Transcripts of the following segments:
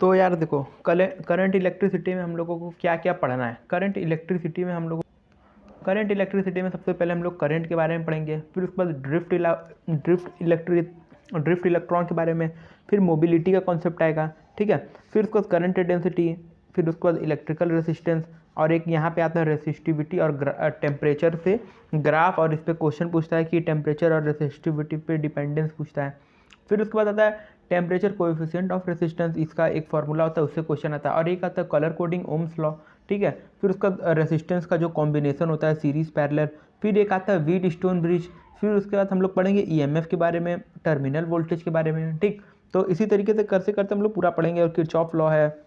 तो यार देखो, करंट इलेक्ट्रिसिटी में हम लोगों को क्या क्या पढ़ना है। करंट इलेक्ट्रिसिटी में सबसे पहले हम लोग करंट के बारे में पढ़ेंगे, फिर उसके बाद ड्रिफ्ट इलेक्ट्रॉन के बारे में, फिर मोबिलिटी का कॉन्सेप्ट आएगा, ठीक है। फिर उसके बाद करंट डेंसिटी, फिर उसके बाद इलेक्ट्रिकल रेसिस्टेंस, और एक यहाँ पे आता है रेसिस्टिविटी और टेम्परेचर से ग्राफ, और इस पर क्वेश्चन पूछता है कि टेम्परेचर और रेसिस्टिविटी पे डिपेंडेंस पूछता है। फिर उसके बाद आता है टेम्परेचर कोएफिशिएंट ऑफ रेसिस्टेंस, इसका एक फार्मूला होता है, उससे क्वेश्चन आता है। और एक आता है कलर कोडिंग ओम्स लॉ, ठीक है। फिर उसका रेसिस्टेंस का जो कॉम्बिनेशन होता है सीरीज पैरेलल। फिर एक आता है व्हीट स्टोन ब्रिज। फिर उसके बाद हम लोग पढ़ेंगे ईएमएफ के बारे में, टर्मिनल वोल्टेज के बारे में, ठीक। तो इसी तरीके से करते करते हम लोग पूरा पढ़ेंगे। और किरचॉफ लॉ है,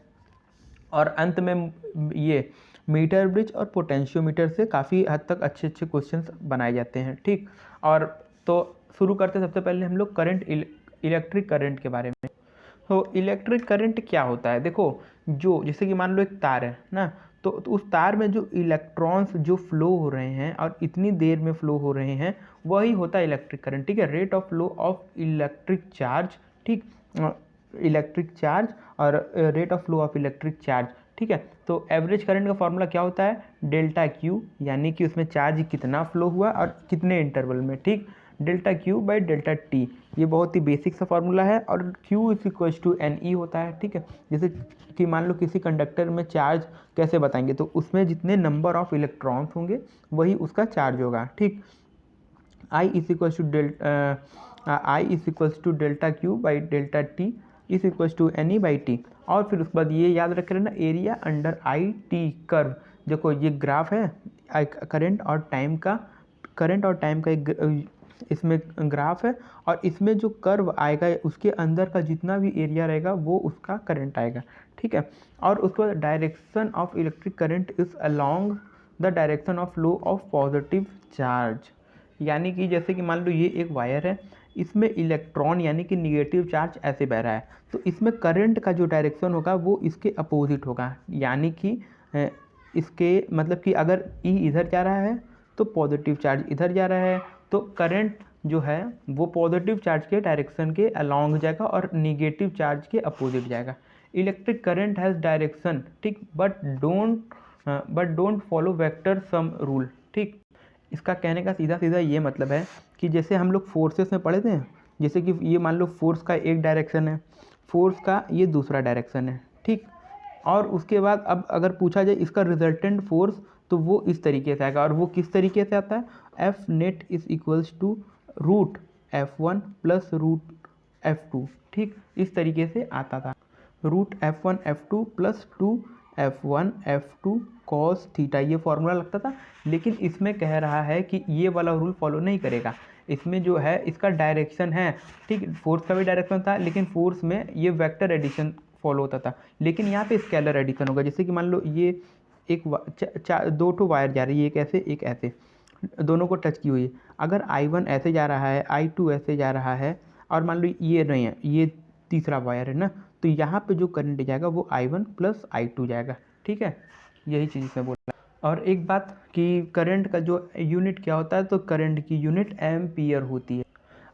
और अंत में ये मीटर ब्रिज और पोटेंशियोमीटर से काफ़ी हद तक अच्छे अच्छे क्वेश्चंस बनाए जाते हैं, ठीक। और तो शुरू करते सबसे पहले हम लोग इलेक्ट्रिक करंट के बारे में। तो इलेक्ट्रिक करंट क्या होता है, देखो, जो जैसे कि मान लो एक तार है ना, तो उस तार में जो इलेक्ट्रॉन्स जो फ्लो हो रहे हैं और इतनी देर में फ्लो हो रहे हैं, वही होता है इलेक्ट्रिक करंट, ठीक है। Rate of flow of electric charge, ठीक, इलेक्ट्रिक चार्ज और rate of flow of electric charge, ठीक है। तो एवरेज करंट का फॉर्मूला क्या होता है, डेल्टा क्यू, यानी कि उसमें चार्ज कितना फ्लो हुआ और कितने इंटरवल में, ठीक। Delta Q by delta T, ये बहुत ही बेसिक सा फॉर्मूला है। और Q is equals to N E होता है, ठीक है। जैसे कि मान लो किसी कंडक्टर में चार्ज कैसे बताएंगे, तो उसमें जितने नंबर ऑफ इलेक्ट्रॉन्स होंगे वही उसका चार्ज होगा, ठीक। I is equals to delta Q by delta T is equals to N E by T. और फिर उसके बाद ये याद रख लेना, area under I T curve. देखो ये ग्राफ है करंट और टाइम का एक इसमें ग्राफ है, और इसमें जो कर्व आएगा उसके अंदर का जितना भी एरिया रहेगा वो उसका करंट आएगा, ठीक है। और उसके बाद direction of electric current is along the direction of flow of positive charge, यानी कि जैसे कि मान लो ये एक वायर है, इसमें इलेक्ट्रॉन यानी कि निगेटिव चार्ज ऐसे बह रहा है, तो इसमें करंट का जो डायरेक्शन होगा वो इसके अपोजिट होगा, यानी कि इसके मतलब कि अगर ई इधर जा रहा है तो पॉजिटिव चार्ज इधर जा रहा है, तो करंट जो है वो पॉजिटिव चार्ज के डायरेक्शन के अलॉन्ग जाएगा और निगेटिव चार्ज के अपोजिट जाएगा। इलेक्ट्रिक करंट हैज़ डायरेक्शन, ठीक, but don't follow vector sum rule, ठीक। इसका कहने का सीधा सीधा ये मतलब है कि जैसे हम लोग फोर्सेस में पढ़े थे, जैसे कि ये मान लो फोर्स का एक डायरेक्शन है, फोर्स का ये दूसरा डायरेक्शन है, ठीक। और उसके बाद अब अगर पूछा जाए इसका रिजल्टेंट फोर्स, तो वो इस तरीके से आएगा। और वो किस तरीके से आता है, F net is equals to root F1 plus root F2, ठीक, इस तरीके से आता था। Root F1 F2 plus 2 F1 F2 cos theta, ये फॉर्मूला लगता था। लेकिन इसमें कह रहा है कि ये वाला रूल फॉलो नहीं करेगा, इसमें जो है इसका डायरेक्शन है, ठीक, फोर्स का भी डायरेक्शन था, लेकिन फोर्स में ये वेक्टर एडिशन फॉलो होता था, लेकिन यहाँ पे स्केलर एडिशन होगा। जैसे कि मान लो ये एक दो ठो वायर जा रही है, एक ऐसे एक ऐसे, दोनों को टच की हुई है। अगर I1 ऐसे जा रहा है, I2 ऐसे जा रहा है, और मान लो ये नहीं है, ये तीसरा वायर है ना, तो यहाँ पे जो करंट जाएगा वो I1 प्लस I2 जाएगा, ठीक है। यही चीज़ इसमें बोल रहा है। और एक बात कि करंट का जो यूनिट क्या होता है, तो करंट की यूनिट एम्पियर होती है।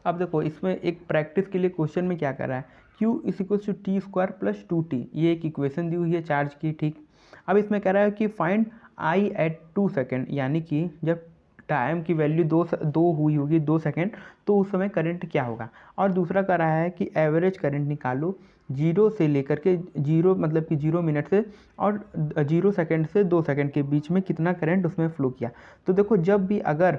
अब देखो इसमें एक प्रैक्टिस के लिए क्वेश्चन में क्या कर रहा है, Q is equal to T square plus 2t, ये एक इक्वेशन दी हुई है चार्ज की, ठीक। अब इसमें कह रहा है कि फाइंड I एट 2 सेकेंड, यानी कि जब टाइम की वैल्यू दो हुई होगी 2 सेकेंड, तो उस समय करंट क्या होगा। और दूसरा कह रहा है कि एवरेज करंट निकालो 0 से लेकर के 0 मतलब कि 0 मिनट से और 0 सेकेंड से 2 सेकेंड के बीच में कितना करंट उसमें फ्लो किया। तो देखो जब भी अगर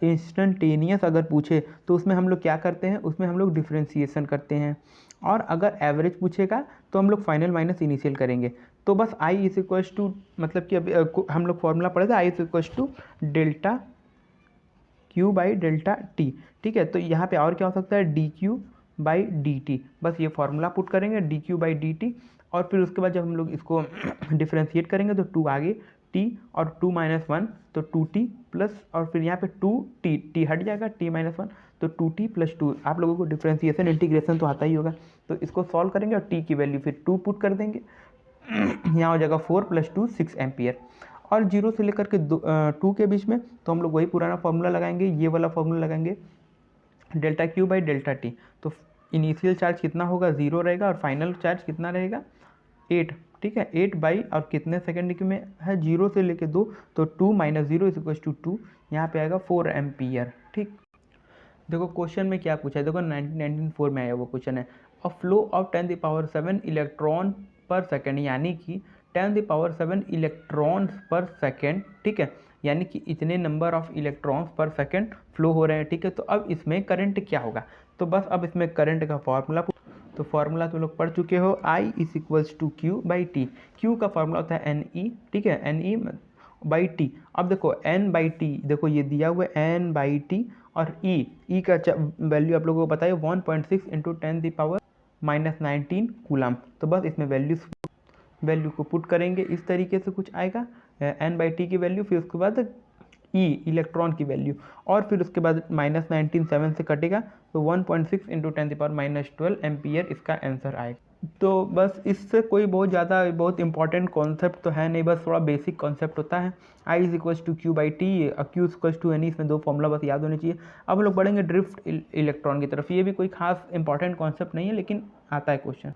इंस्टेंटेनियस अगर पूछे तो उसमें हम लोग क्या करते हैं, उसमें हम लोग डिफ्रेंसिएशन करते हैं। और अगर एवरेज पूछेगा तो हम लोग फाइनल माइनस इनिशियल करेंगे। तो बस I इज इक्वल्स टू, मतलब कि अभी हम लोग फॉर्मूला पढ़े थे, I is equals to delta Q by delta T, ठीक है। तो यहाँ पे और क्या हो सकता है, D Q by D T, बस ये फॉर्मूला पुट करेंगे D Q by D T. और फिर उसके बाद जब हम लोग इसको डिफ्रेंशिएट करेंगे तो 2 आगे t और 2 माइनस 1 तो 2t प्लस, और फिर यहाँ पे 2t, t हट जाएगा, t माइनस 1 तो 2t प्लस 2। आप लोगों को डिफ्रेंशिएशन इंटीग्रेशन तो आता ही होगा, तो इसको सॉल्व करेंगे और t की वैल्यू फिर 2 पुट कर देंगे, यहाँ हो जाएगा 4 प्लस 2 6 एम्पियर। और 0 से लेकर के 2 के बीच में तो हम लोग वही पुराना फॉर्मूला लगाएंगे, ये वाला फॉर्मूला लगाएंगे, delta Q by delta T. तो इनिशियल चार्ज कितना होगा, 0 रहेगा, और फाइनल चार्ज कितना रहेगा, 8, ठीक है, 8 बाई और कितने सेकेंड में है, 0 से लेके 2, तो 2 माइनस 0 इज इक्वल टू 2, यहाँ पे आएगा 4 एम्पियर। ठीक, देखो क्वेश्चन में क्या पूछा है, देखो 1994 में आया वो क्वेश्चन है, अ फ्लो ऑफ 10⁻7 इलेक्ट्रॉन पर सेकेंड, यानी कि 10⁻7 इलेक्ट्रॉन्स पर सेकेंड, ठीक है, यानी कि इतने नंबर ऑफ इलेक्ट्रॉन्स पर सेकेंड फ्लो हो रहे हैं, ठीक है। तो अब इसमें करंट क्या होगा, तो बस अब इसमें करंट का फॉर्मूला, तो फॉर्मूला तो लोग पढ़ चुके हो, I is equals to Q by T. Q का फॉर्मूला होता है एन ई, ठीक है, एन ई बाई टी। अब देखो एन बाई टी, देखो ये दिया हुआ है एन बाई टी, और ई का वैल्यू आप लोगों को पता है 1.6 इंटू 10⁻⁻19 कूलम। तो बस इसमें वैल्यू को पुट करेंगे, इस तरीके से कुछ आएगा एन बाई टी की वैल्यू, फिर उसके बाद ई इलेक्ट्रॉन की वैल्यू, और फिर उसके बाद -19 7 से कटेगा, तो 1.6 इंटू 10⁻⁻12 एम्पियर इसका आंसर आएगा। तो बस इससे कोई बहुत इंपॉर्टेंट कॉन्सेप्ट तो है नहीं, बस थोड़ा बेसिक कॉन्सेप्ट होता है। I is equals to Q by T, Q equals to N, इसमें 2 फॉर्मूला बस याद होने चाहिए। अब हम लोग बढ़ेंगे ड्रिफ्ट इलेक्ट्रॉन की तरफ, ये भी कोई खास इंपॉर्टेंट कॉन्सेप्ट नहीं है, लेकिन आता है क्वेश्चन।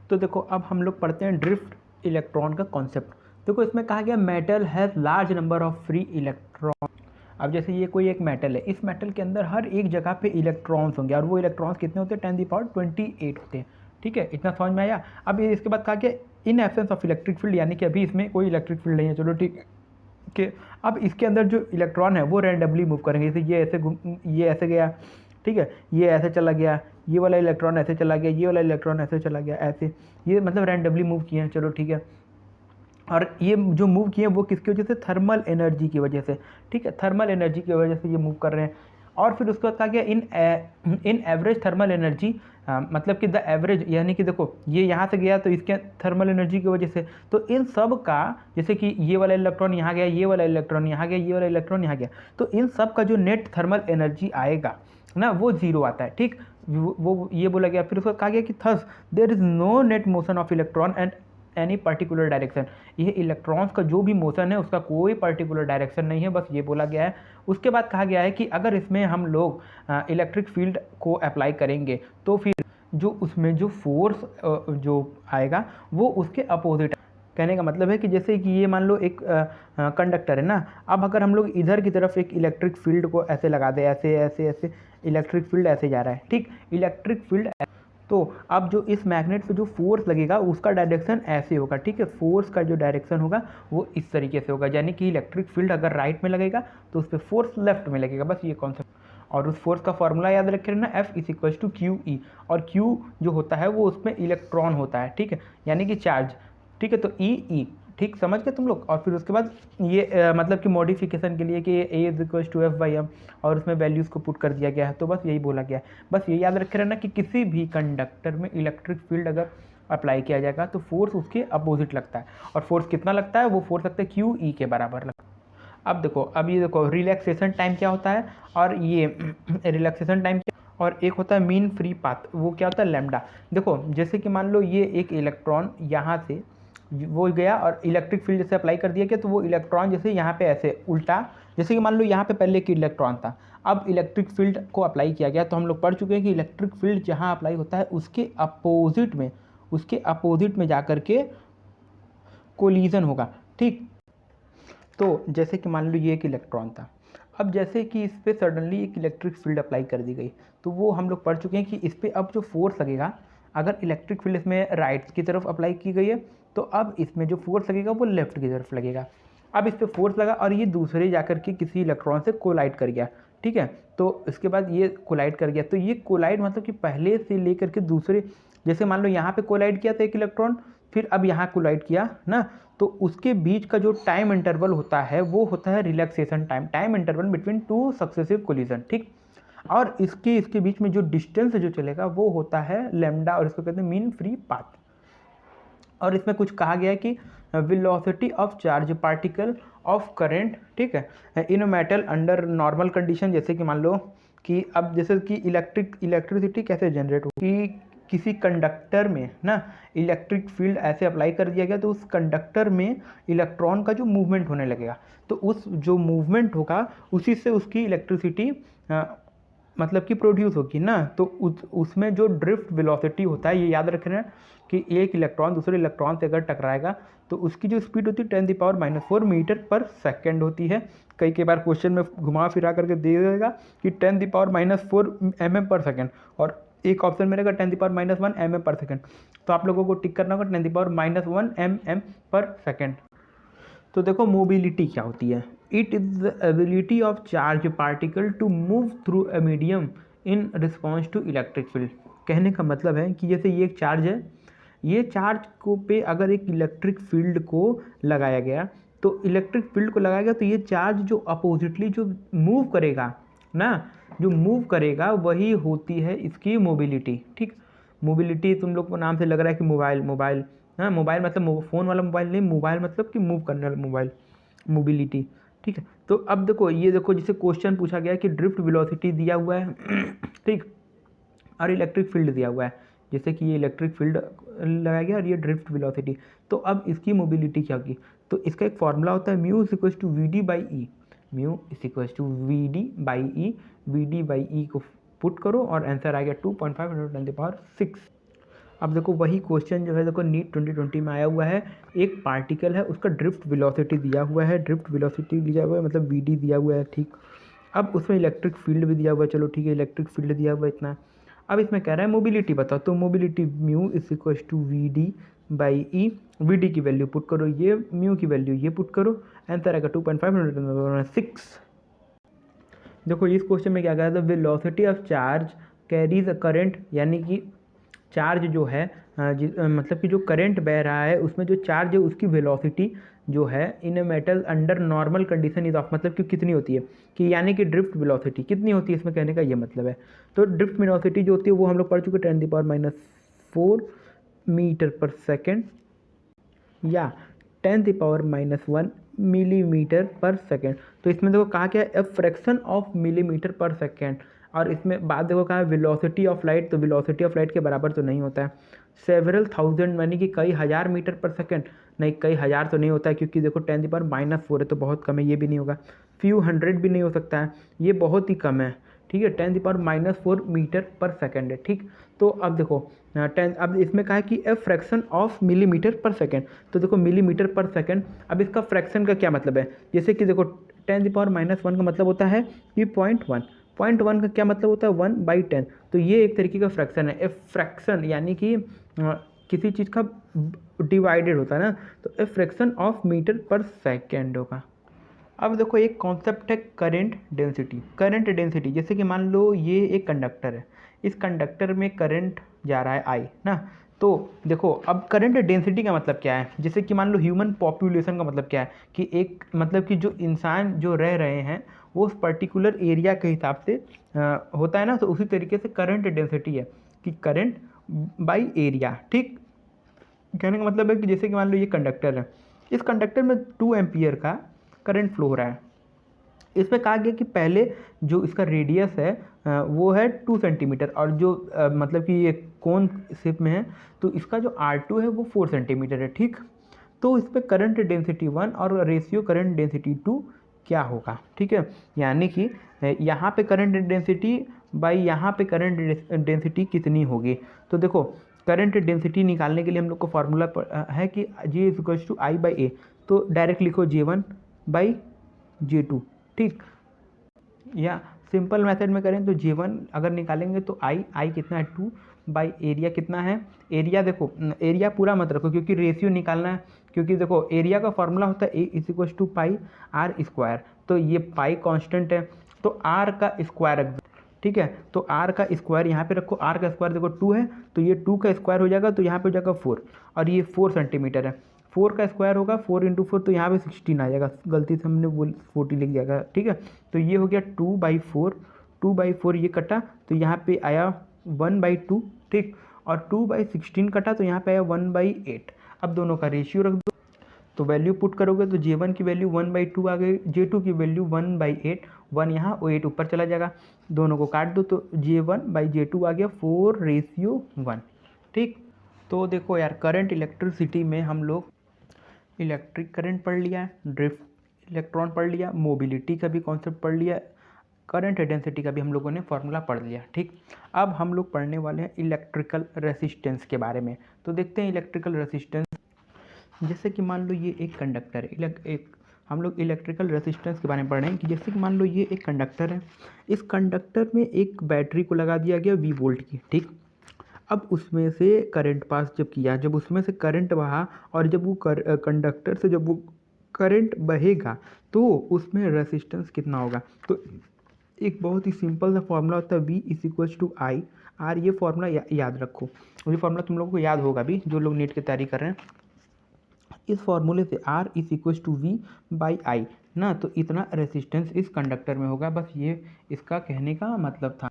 तो देखो अब हम लोग पढ़ते हैं ड्रिफ्ट इलेक्ट्रॉन का कॉन्सेप्ट। देखो इसमें कहा गया metal has large number of free electron. अब जैसे ये कोई एक मेटल है, इस मेटल के अंदर हर एक जगह पे इलेक्ट्रॉन्स होंगे, और वो इलेक्ट्रॉन्स कितने होते हैं, 10⁻28 होते हैं, ठीक है, इतना समझ में आया। अब ये इसके बाद कहा गया in absence of electric field, यानी कि अभी इसमें कोई इलेक्ट्रिक फील्ड नहीं है, चलो ठीक है। कि अब इसके अंदर जो इलेक्ट्रॉन है वो रैंडमली मूव करेंगे, जैसे ये ऐसे गया, ठीक है, ये ऐसे चला गया, ये वाला इलेक्ट्रॉन ऐसे चला गया, ये वाला इलेक्ट्रॉन ऐसे चला गया, ऐसे, ये मतलब रैंडमली मूव किए हैं, चलो ठीक है। और ये जो मूव किए हैं वो किसकी वजह से, थर्मल एनर्जी की वजह से, ठीक है, थर्मल एनर्जी की वजह से ये मूव कर रहे हैं। और फिर उसके बाद कहा गया इन एवरेज थर्मल एनर्जी, मतलब कि द एवरेज, यानी कि देखो ये यहाँ से गया तो इसके थर्मल एनर्जी की वजह से, तो इन सब का, जैसे कि ये वाला इलेक्ट्रॉन यहाँ गया, ये वाला इलेक्ट्रॉन यहाँ गया, ये वाला इलेक्ट्रॉन यहाँ गया, तो इन सब का जो नेट थर्मल एनर्जी आएगा ना, वो 0 आता है, ठीक, वो ये बोला गया। फिर उसको कहा गया कि thus there is no net motion of electron and any particular direction, ये इलेक्ट्रॉन्स का जो भी मोशन है उसका कोई पर्टिकुलर डायरेक्शन नहीं है, बस ये बोला गया है। उसके बाद कहा गया है कि अगर इसमें हम लोग इलेक्ट्रिक फील्ड को अप्लाई करेंगे तो फिर जो उसमें जो फोर्स जो आएगा वो उसके अपोजिट। कहने का मतलब है कि जैसे कि ये मान लो एक कंडक्टर है ना, अब अगर हम लोग इधर की तरफ एक इलेक्ट्रिक फील्ड को ऐसे लगा दें, ऐसे ऐसे ऐसे इलेक्ट्रिक फील्ड ऐसे जा रहा है, ठीक, इलेक्ट्रिक फील्ड, तो अब जो इस मैग्नेट पे जो फोर्स लगेगा उसका डायरेक्शन ऐसे होगा, ठीक है, फोर्स का जो डायरेक्शन होगा वो इस तरीके से होगा, यानी कि इलेक्ट्रिक फील्ड अगर राइट में लगेगा तो उस पर फोर्स लेफ्ट में लगेगा, बस ये कॉन्सेप्ट। और उस फोर्स का फॉर्मूला याद रखे ना, F is equal to Q E, और Q जो होता है वो उसमें इलेक्ट्रॉन होता है, ठीक है, यानी कि चार्ज, ठीक है, तो ई, ठीक, समझ गए तुम लोग। और फिर उसके बाद ये मतलब कि मॉडिफिकेशन के लिए कि A is equal to F by M, और उसमें वैल्यूज़ को पुट कर दिया गया है, तो बस यही बोला गया है। बस ये याद रखे रहना कि किसी भी कंडक्टर में इलेक्ट्रिक फील्ड अगर अप्लाई किया जाएगा तो फोर्स उसके अपोजिट लगता है, और फोर्स कितना लगता है, वो फोर्स लगता है क्यू ई के बराबर लगता है। अब देखो, अब ये देखो रिलैक्सेशन टाइम क्या होता है, और ये रिलैक्सेशन टाइम और एक होता है मीन फ्री पाथ, वो क्या होता है, लैम्डा। देखो जैसे कि मान लो ये एक इलेक्ट्रॉन यहाँ से वो गया और इलेक्ट्रिक फील्ड जैसे अप्लाई कर दिया गया, तो वो इलेक्ट्रॉन जैसे यहाँ पे ऐसे उल्टा, जैसे कि मान लो यहाँ पे पहले एक इलेक्ट्रॉन था, अब इलेक्ट्रिक फील्ड को अप्लाई किया गया, तो हम लोग पढ़ चुके हैं कि इलेक्ट्रिक फील्ड जहाँ अप्लाई होता है उसके अपोजिट में जा के कोलिजन होगा, ठीक। तो जैसे कि मान लो ये एक इलेक्ट्रॉन था, अब जैसे कि इस पर सडनली एक इलेक्ट्रिक फील्ड अप्लाई कर दी गई, तो वो हम लोग पढ़ चुके हैं कि इस पर अब जो फोर्स लगेगा, अगर इलेक्ट्रिक फील्ड इसमें राइट की तरफ अप्लाई की गई है, तो अब इसमें जो फोर्स लगेगा वो लेफ्ट की तरफ लगेगा। अब इस पर फोर्स लगा और ये दूसरे जाकर के किसी इलेक्ट्रॉन से कोलाइड कर गया, ठीक है, तो इसके बाद ये कोलाइड कर गया, तो ये कोलाइड मतलब कि पहले से लेकर के दूसरे, जैसे मान लो यहाँ पे कोलाइड किया था एक इलेक्ट्रॉन, फिर अब यहाँ कोलाइड किया ना, तो उसके बीच का जो टाइम इंटरवल होता है वो होता है relaxation time interval between two successive collision, ठीक। और इसके बीच में जो डिस्टेंस जो चलेगा वो होता है लैम्डा, और इसको कहते हैं मीन फ्री पाथ। और इसमें कुछ कहा गया है कि velocity of charge particle of current, ठीक है, इन मेटल अंडर नॉर्मल कंडीशन, जैसे कि मान लो कि अब जैसे कि इलेक्ट्रिसिटी कैसे जनरेट होगी, किसी कंडक्टर में ना इलेक्ट्रिक फील्ड ऐसे अप्लाई कर दिया गया, तो उस कंडक्टर में इलेक्ट्रॉन का जो मूवमेंट होने लगेगा, तो उस जो मूवमेंट होगा उसी से उसकी इलेक्ट्रिसिटी मतलब कि प्रोड्यूस होगी ना, तो उसमें जो ड्रिफ्ट वेलोसिटी होता है, ये याद रखना कि एक इलेक्ट्रॉन दूसरे इलेक्ट्रॉन से अगर टकराएगा तो उसकी जो स्पीड होती है 10⁻⁴ मीटर पर सेकेंड होती है। कई बार क्वेश्चन में घुमा फिरा करके दे देगा कि 10⁻⁴ mm पर सेकेंड, और एक ऑप्शन में रहेगा 10⁻⁻1 mm पर सेकेंड। तो आप लोगों को टिक करना होगा 10⁻⁻1 mm पर सेकेंड। तो देखो मोबिलिटी क्या होती है। It is the ability of charge particle to move through a medium in response to electric field. कहने का मतलब है कि जैसे ये एक चार्ज है, ये चार्ज को पे अगर एक इलेक्ट्रिक फील्ड को लगाया गया, तो इलेक्ट्रिक फील्ड को लगाया गया तो ये चार्ज जो अपोजिटली जो मूव करेगा ना, जो मूव करेगा वही होती है इसकी मोबिलिटी। ठीक, मोबिलिटी तुम लोग को नाम से लग रहा है कि मोबाइल, हाँ मोबाइल मतलब फ़ोन वाला मोबाइल नहीं, मोबाइल मतलब कि मूव करने वाला मोबाइल, मोबिलिटी। ठीक है, तो अब देखो ये देखो जैसे क्वेश्चन पूछा गया कि ड्रिफ्ट वेलोसिटी दिया हुआ है ठीक, और इलेक्ट्रिक फील्ड दिया हुआ है, जैसे कि ये इलेक्ट्रिक फील्ड लगाया गया और ये ड्रिफ्ट वेलोसिटी। तो अब इसकी मोबिलिटी क्या होगी, तो इसका एक फॉर्मूला होता है mu is equal to V D by E. Mu is equal to V D by E, V D by E को पुट करो और आंसर आ गया 2.5 × 10⁶। अब देखो वही क्वेश्चन जो है देखो नीट 2020 में आया हुआ है। एक पार्टिकल है, उसका ड्रिफ्ट वेलोसिटी दिया हुआ है, ड्रिफ्ट वेलोसिटी दिया हुआ है मतलब वी डी दिया हुआ है। ठीक, अब उसमें इलेक्ट्रिक फील्ड भी दिया हुआ है, चलो ठीक है इलेक्ट्रिक फील्ड दिया हुआ है इतना। अब इसमें कह रहा है मोबिलिटी बताओ, तो mobility mu is equal to V D by E. V D की वैल्यू पुट करो, ये म्यू की वैल्यू ये पुट करो, आंसर आएगा 2.5 × 10⁶। देखो इस क्वेश्चन में क्या कहा था, velocity of charge carries a current, यानी कि चार्ज जो है मतलब कि जो करंट बह रहा है उसमें जो चार्ज है उसकी वेलोसिटी जो है in a metal under normal condition is of, मतलब कि कितनी होती है, कि यानी कि ड्रिफ्ट वेलोसिटी कितनी होती है, इसमें कहने का ये मतलब है। तो ड्रिफ्ट वेलोसिटी जो होती है वो हम लोग पढ़ चुके 10⁻⁴ मीटर पर सेकेंड या 10⁻⁻1 मिलीमीटर पर सेकेंड। तो इसमें देखो कहा क्या है, ए फ्रैक्शन ऑफ मिलीमीटर पर सेकेंड, और इसमें बात देखो कहा है वेलोसिटी ऑफ लाइट, तो वेलोसिटी ऑफ लाइट के बराबर तो नहीं होता है। सेवरल थाउजेंड यानी कि कई हज़ार मीटर पर सेकेंड, नहीं कई हज़ार तो नहीं होता है क्योंकि देखो 10⁻⁻4 है तो बहुत कम है, ये भी नहीं होगा। फ्यू हंड्रेड भी नहीं हो सकता है, ये बहुत ही कम है। ठीक है, 10⁻⁻4 मीटर पर सेकेंड है। ठीक, तो अब देखो 10, अब इसमें कहा है कि ए फ्रैक्शन ऑफ मिलीमीटर पर सेकेंड, तो देखो मिलीमीटर पर सेकेंड, अब इसका फ्रैक्शन का क्या मतलब है, जैसे कि देखो 10⁻⁻1 का मतलब होता है कि 0.1, 0.1 का क्या मतलब होता है 1/10, तो ये एक तरीके का फ्रैक्शन है। ए फ्रैक्शन यानी कि किसी चीज़ का डिवाइडेड होता है ना, तो ए फ्रैक्शन ऑफ मीटर पर सेकेंड होगा। अब देखो एक कॉन्सेप्ट है करंट डेंसिटी। करंट डेंसिटी जैसे कि मान लो ये एक कंडक्टर है, इस कंडक्टर में करंट जा रहा है आई ना, तो देखो अब करंट डेंसिटी का मतलब क्या है, जैसे कि मान लो ह्यूमन पॉपुलेशन का मतलब क्या है, कि एक मतलब कि जो इंसान जो रह रहे हैं वो उस पर्टिकुलर एरिया के हिसाब से होता है ना, तो उसी तरीके से करंट डेंसिटी है कि करंट बाई एरिया। ठीक, कहने का मतलब है कि जैसे कि मान लो ये कंडक्टर है, इस कंडक्टर में 2 एम्पियर का करंट फ्लो हो रहा है। इसमें कहा गया कि पहले जो इसका रेडियस है वो है 2 सेंटीमीटर, और जो मतलब कि ये कोन शेप में है तो इसका जो R2 है वो 4 सेंटीमीटर है। ठीक, तो इस पर करंट डेंसिटी 1 और रेशियो करंट डेंसिटी 2 क्या होगा। ठीक है, यानी कि यहाँ पे करंट डेंसिटी बाई यहाँ पे करंट डेंसिटी कितनी होगी। तो देखो करंट डेंसिटी निकालने के लिए हम लोग को फार्मूला है कि G is equal to I/A, तो डायरेक्ट लिखो J1/J2। ठीक, या सिंपल मेथड में करें तो J1 अगर निकालेंगे तो I कितना है 2 बाई एरिया कितना है, एरिया देखो एरिया पूरा मत रखो क्योंकि रेशियो निकालना है, क्योंकि देखो एरिया का फॉर्मूला होता है A is equal to πr², तो ये पाई कांस्टेंट है तो r का स्क्वायर। ठीक है, तो r का स्क्वायर यहाँ पे रखो, r का स्क्वायर देखो 2 है तो ये 2 का स्क्वायर हो जाएगा, तो यहाँ पे हो जाएगा 4, और ये 4 सेंटीमीटर है, 4 का स्क्वायर होगा 4 × 4, तो यहाँ पे 16 आ जाएगा, गलती से हमने 40 लिख दिया। ठीक है, तो ये हो गया 2/4, 2/4 ये कटा तो यहाँ पे आया 1/2। ठीक, और 2/16 कटा तो यहाँ पे आया 1/8। अब दोनों का रेशियो रख दो, तो वैल्यू पुट करोगे तो J1 की वैल्यू 1/2 आ गई, J2 की वैल्यू 1/8, 1 यहाँ और 8 ऊपर चला जाएगा, दोनों को काट दो तो J1/J2 आ गया 4:1। ठीक, तो देखो यार करंट इलेक्ट्रिसिटी में हम लोग इलेक्ट्रिक करंट पढ़ लिया है, ड्रिफ्ट इलेक्ट्रॉन पढ़ लिया, मोबिलिटी का भी कॉन्सेप्ट पढ़ लिया, करंट डेंसिटी का भी हम लोगों ने फॉर्मूला पढ़ लिया। ठीक, अब हम लोग पढ़ने वाले हैं इलेक्ट्रिकल रेसिस्टेंस के बारे में। तो देखते हैं इलेक्ट्रिकल रेसिस्टेंस। जैसे कि मान लो ये एक कंडक्टर है, हम लोग इलेक्ट्रिकल रेसिस्टेंस के बारे में पढ़ रहे हैं कि जैसे कि मान लो ये एक कंडक्टर है, इस कंडक्टर में एक बैटरी को लगा दिया गया 20 वोल्ट की। ठीक, अब उसमें से करंट पास जब किया, जब उसमें से करंट बहा और जब वो कंडक्टर से जब वो करंट बहेगा तो उसमें रेसिस्टेंस कितना होगा। तो एक बहुत ही सिंपल सा फॉर्मूला होता है V is equals to I R. ये फॉर्मूला याद रखो, ये फॉर्मूला तुम लोगों को याद होगा भी जो लोग नीट की तैयारी कर रहे हैं। इस फॉर्मूले से R is equals to V by I ना, तो इतना रेसिस्टेंस इस कंडक्टर में होगा। बस ये इसका कहने का मतलब था।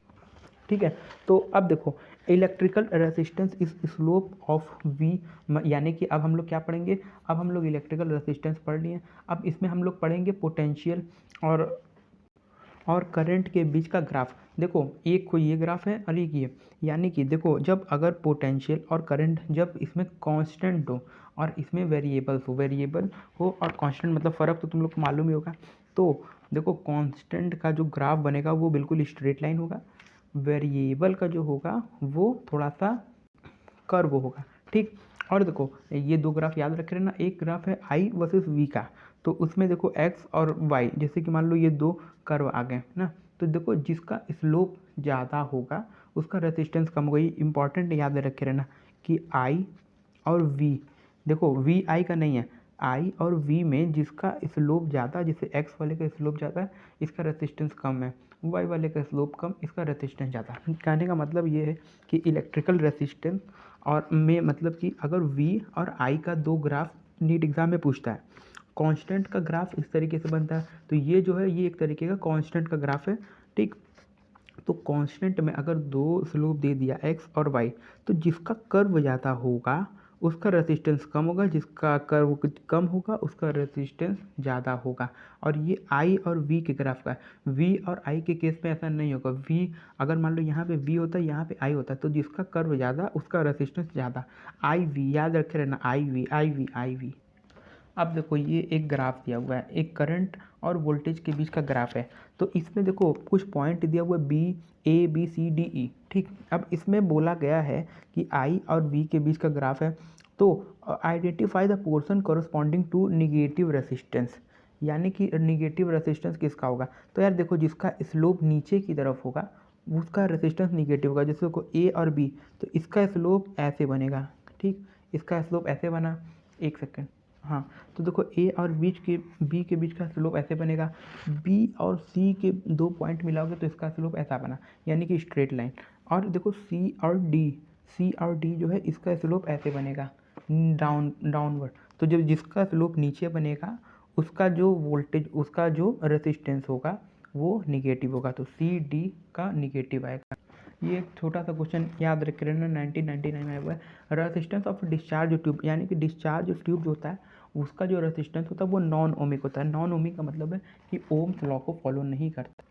ठीक है, तो अब देखो electrical resistance is slope of V, यानी कि अब हम लोग क्या पढ़ेंगे, अब हम लोग इलेक्ट्रिकल रेसिस्टेंस पढ़ लिए। अब इसमें हम लोग पढ़ेंगे पोटेंशियल और करंट के बीच का ग्राफ। देखो एक कोई ये ग्राफ है और एक ये, यानी कि देखो जब अगर पोटेंशियल और करंट जब इसमें कांस्टेंट हो और इसमें वेरिएबल हो और कांस्टेंट मतलब फ़र्क तो तुम लोग को मालूम ही होगा। तो देखो कांस्टेंट का जो ग्राफ बनेगा वो बिल्कुल स्ट्रेट लाइन होगा, वेरिएबल का जो होगा वो थोड़ा सा कर्व होगा। ठीक, और देखो ये दो ग्राफ याद रख रहे ना, एक ग्राफ है आई वर्सेस वी का, तो उसमें देखो एक्स और वाई, जैसे कि मान लो ये दो कर्व आ गए ना, तो देखो जिसका स्लोप ज़्यादा होगा उसका रेसिस्टेंस कम होगा। ये इंपॉर्टेंट याद रखे रहना कि आई और वी, देखो वी आई का नहीं है, आई और वी में जिसका स्लोप ज़्यादा, जैसे एक्स वाले का स्लोप ज़्यादा है इसका रेसिस्टेंस कम है, वाई वाले का स्लोप कम इसका रेसिस्टेंस ज़्यादा। कहने का मतलब ये है कि इलेक्ट्रिकल रेसिस्टेंस और में मतलब कि अगर V और I का दो ग्राफ नीट एग्जाम में पूछता है, कांस्टेंट का ग्राफ इस तरीके से बनता है, तो ये जो है ये एक तरीके का कांस्टेंट का ग्राफ है। ठीक, तो कांस्टेंट में अगर दो स्लोप दे दिया x और y, तो जिसका कर्व ज़्यादा होगा उसका रेसिस्टेंस कम होगा, जिसका कर्व कम होगा उसका रेसिस्टेंस ज़्यादा होगा। और ये I और V के ग्राफ का है। V और I के केस में ऐसा नहीं होगा। V अगर मान लो यहाँ पे V होता है यहाँ पे I होता है, तो जिसका कर्व ज़्यादा उसका रेसिस्टेंस ज़्यादा। IV याद रखे रहना, IV। अब देखो ये एक ग्राफ दिया हुआ है, एक करंट और वोल्टेज के बीच का ग्राफ है। तो इसमें देखो कुछ पॉइंट दिया हुआ है B, A, B, C, D, E। ठीक, अब इसमें बोला गया है कि I और V के बीच का ग्राफ है, तो identify the portion corresponding to negative resistance, यानी कि निगेटिव रेसिस्टेंस किसका होगा। तो यार देखो जिसका स्लोप नीचे की तरफ होगा उसका रेसिस्टेंस निगेटिव होगा। जैसे को A और B, तो इसका स्लोप ऐसे बनेगा। ठीक, इसका स्लोप ऐसे बना, एक सेकेंड, हाँ, तो देखो ए और बी के बीच का स्लोप ऐसे बनेगा, बी और सी के दो पॉइंट मिलाओगे तो इसका स्लोप ऐसा बना, यानी कि स्ट्रेट लाइन। और देखो सी और डी जो है इसका स्लोप ऐसे बनेगा, डाउनवर्ड। तो जब जिसका स्लोप नीचे बनेगा उसका जो वोल्टेज, उसका जो रेसिस्टेंस होगा वो निगेटिव होगा, तो सी डी का निगेटिव आएगा। ये एक छोटा सा क्वेश्चन याद रख लेना, 1999 में आया हुआ है। रेसिस्टेंस ऑफ डिस्चार्ज ट्यूब, यानी कि डिस्चार्ज ट्यूब जो होता है उसका जो रेसिस्टेंस होता है वो नॉन ओमिक होता है। नॉन ओमिक का मतलब है कि ओम्स लॉ को फॉलो नहीं करता।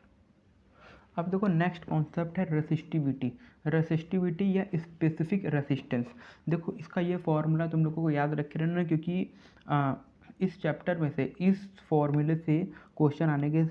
अब देखो नेक्स्ट कॉन्सेप्ट है रेसिस्टिविटी या स्पेसिफिक रेसिस्टेंस। देखो इसका ये फॉर्मूला तुम लोगों को याद रखे रहना, क्योंकि इस चैप्टर में से इस फॉर्मूले से क्वेश्चन आने के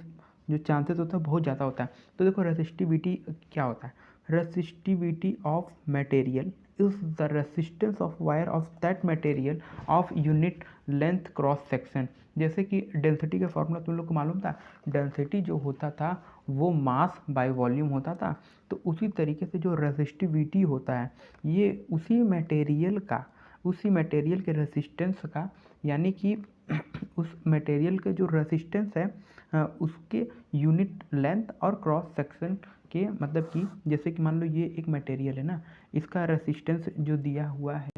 जो चांसेस होता है बहुत ज़्यादा होता है। तो देखो रेसिस्टिविटी क्या होता है, resistivity of material is the resistance of wire of that material of unit length cross section. जैसे कि डेंसिटी का फॉर्मूला तुम लोग को मालूम था, डेंसिटी जो होता था वो मास बाय वॉल्यूम होता था। तो उसी तरीके से जो रेसिस्टिविटी होता है ये उसी मटेरियल के रेसिस्टेंस का, यानी कि उस मटेरियल के जो रेसिस्टेंस है उसके यूनिट लेंथ और क्रॉस सेक्शन के, मतलब कि जैसे कि मान लो ये एक मटेरियल है ना, इसका रेसिस्टेंस जो दिया हुआ है,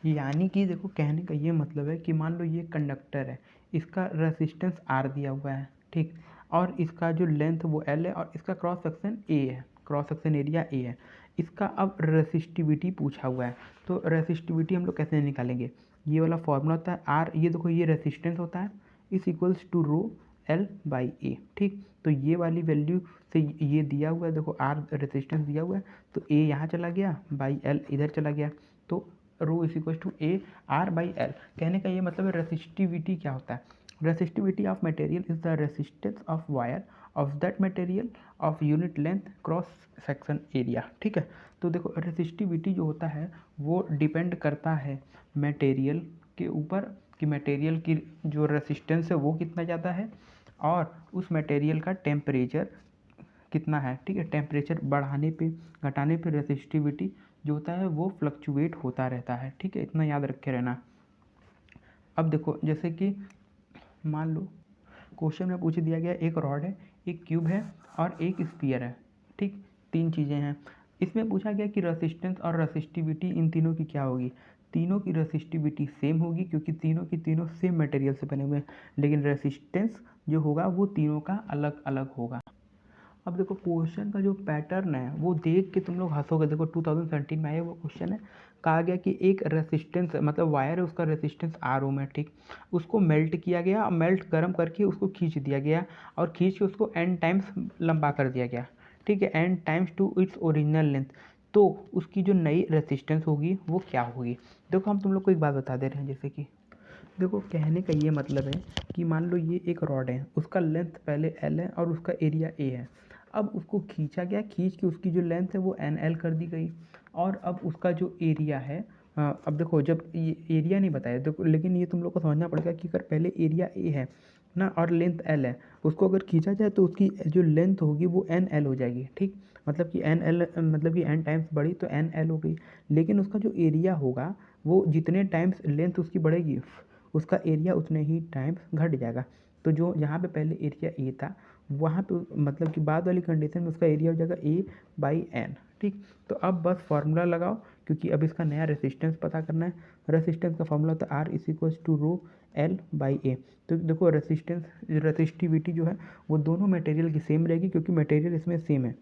यानी कि देखो कहने का ये मतलब है कि मान लो ये कंडक्टर है, इसका रेसिस्टेंस R दिया हुआ है। ठीक, और इसका जो लेंथ वो L है और इसका क्रॉस सेक्शन A है, क्रॉस सेक्शन एरिया A है। इसका अब रेसिस्टिविटी पूछा हुआ है, तो रेसिस्टिविटी हम लोग कैसे निकालेंगे, ये वाला फॉर्मूला होता है R, ये देखो ये रेसिस्टेंस होता है, is equals to rho L by A। ठीक, तो ये वाली वैल्यू से ये दिया हुआ है, देखो R रेसिस्टेंस दिया हुआ है, तो A यहाँ चला गया बाई L इधर चला गया, तो rho is equal to A R by L. कहने का ये मतलब है रेसिस्टिविटी क्या होता है, resistivity of material is the resistance of wire of that material of unit length cross section area. ठीक है, तो देखो रेसिस्टिविटी जो होता है वो डिपेंड करता है मटेरियल के ऊपर कि मटेरियल की जो रेसिस्टेंस है वो कितना ज़्यादा है और उस मटेरियल का टेम्परेचर कितना है। ठीक है, टेम्परेचर बढ़ाने पे घटाने पे रेसिस्टिविटी जो होता है वो फ्लक्चुएट होता रहता है। ठीक है, इतना याद रखे रहना। अब देखो जैसे कि मान लो क्वेश्चन में पूछ दिया गया एक रॉड है, एक क्यूब है और एक स्फीयर है। ठीक, तीन चीज़ें हैं। इसमें पूछा गया कि रेसिस्टेंस और रेसिस्टिविटी इन तीनों की क्या होगी। तीनों की रेसिस्टिविटी सेम होगी क्योंकि तीनों की तीनों सेम मटेरियल से बने हुए हैं, लेकिन रेसिस्टेंस जो होगा वो तीनों का अलग अलग होगा। अब देखो क्वेश्चन का जो पैटर्न है वो देख के तुम लोग हंसोगे। देखो 2017 में आया वो क्वेश्चन है, कहा गया कि एक रेसिस्टेंस मतलब वायर है, उसका रेसिस्टेंस आर ओम है। ठीक, उसको मेल्ट किया गया और मेल्ट गर्म करके उसको खींच दिया गया और खींच के उसको एन टाइम्स लंबा कर दिया गया। ठीक है, n times to its original length. तो उसकी जो नई रेसिस्टेंस होगी वो क्या होगी। देखो हम तुम लोग को एक बात बता दे रहे हैं, जैसे कि देखो कहने का ये मतलब है कि मान लो ये एक रॉड है, उसका लेंथ पहले एल है और उसका एरिया ए है। अब उसको खींचा गया, खींच के उसकी जो लेंथ है वो एन एल कर दी गई और अब उसका जो एरिया है अब देखो जब ये एरिया नहीं बताया देखो, लेकिन ये तुम लोग को समझना पड़ेगा कि अगर पहले एरिया ए है ना और लेंथ एल है, उसको अगर खींचा जाए तो उसकी जो लेंथ होगी वो एन एल हो जाएगी। ठीक, मतलब कि एन एल मतलब कि एन टाइम्स बढ़ी तो एन एल हो गई, लेकिन उसका जो एरिया होगा वो जितने टाइम्स लेंथ उसकी बढ़ेगी उसका एरिया उतने ही टाइम्स घट जाएगा। तो जो जहाँ पे पहले एरिया ए था वहाँ पे मतलब कि बाद वाली कंडीशन में उसका एरिया हो जाएगा ए बाई एन। ठीक, तो अब बस फार्मूला लगाओ क्योंकि अब इसका नया रेसिस्टेंस पता करना है। रेसिस्टेंस का फार्मूला होता है R is equals to rho L by A. तो देखो रेसिस्टिविटी जो है वो दोनों मटेरियल की सेम रहेगी क्योंकि मटेरियल इसमें सेम है।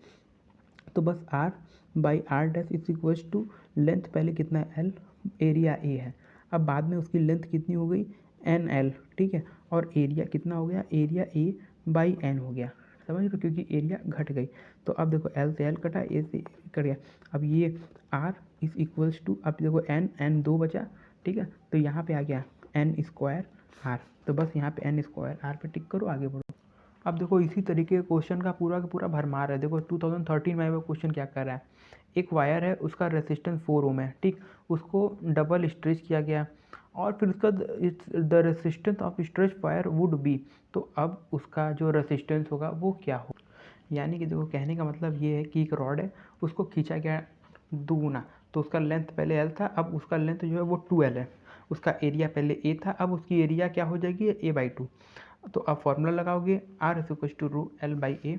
तो बस R by R dash is equals to length पहले कितना है एल, एरिया ए है, अब बाद में उसकी लेंथ कितनी हो गई एन एल। ठीक है, और एरिया कितना हो गया, एरिया ए बाई एन हो गया। समझ लो, क्योंकि एरिया घट गई। तो अब देखो एल से एल कटा, ए से कट गया। अब ये आर इज इक्वल्स टू, अब देखो एन एन दो बचा। ठीक है, तो यहाँ पे आ गया एन स्क्वायर आर। तो बस यहाँ पे एन स्क्वायर आर पे टिक करो, आगे बढ़ो। अब देखो इसी तरीके के क्वेश्चन का पूरा भरमार है। देखो 2013 में वो क्वेश्चन क्या कर रहा है, एक वायर है उसका रेसिस्टेंस 4 ओम है। ठीक, उसको डबल स्ट्रेच किया गया और फिर उसका the resistance of stretch wire would be. तो अब उसका जो रेसिस्टेंस होगा वो क्या हो। यानी कि देखो कहने का मतलब ये है कि एक रॉड है उसको खींचा गया दुगुना, तो उसका लेंथ पहले एल था, अब उसका लेंथ जो है वो 2L है। उसका एरिया पहले ए था, अब उसकी एरिया क्या हो जाएगी ए बाई 2। तो आप फार्मूला लगाओगे R is equal to rho L by A.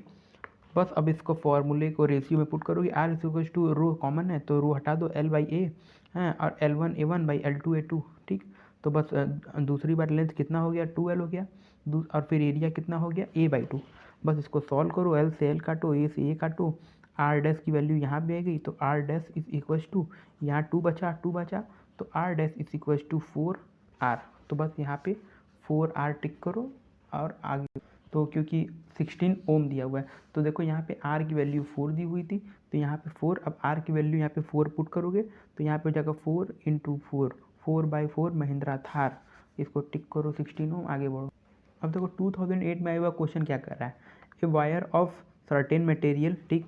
बस अब इसको फार्मूले को रेशियो में पुट करोगे, R is equal to rho common है तो रो हटा दो एल बाई ए है और L1 A1 बाई L2 A2। ठीक, तो बस दूसरी बार लेंथ कितना हो गया 2L हो गया और फिर एरिया कितना हो गया ए बाई 2। बस इसको सॉल्व करो, एल से एल काटो, ए से ए काटो, आर डैश की वैल्यू यहाँ पे आ गई तो R dash is equal to यहाँ 2 बचा तो R dash is equal to 4R। तो बस यहाँ पे 4R टिक करो और आगे। तो क्योंकि 16 ओम दिया हुआ है तो देखो यहाँ पे R की वैल्यू 4 दी हुई थी तो यहाँ पे 4, अब R की वैल्यू यहाँ पे 4 पुट करोगे तो यहाँ पे हो जाएगा 4 इंटू 4, 4/4 महिंद्रा थार। इसको टिक करो 16 ओम, आगे बढ़ो। अब देखो 2008 में आया हुआ क्वेश्चन क्या कर रहा है, a wire of certain material. ठीक,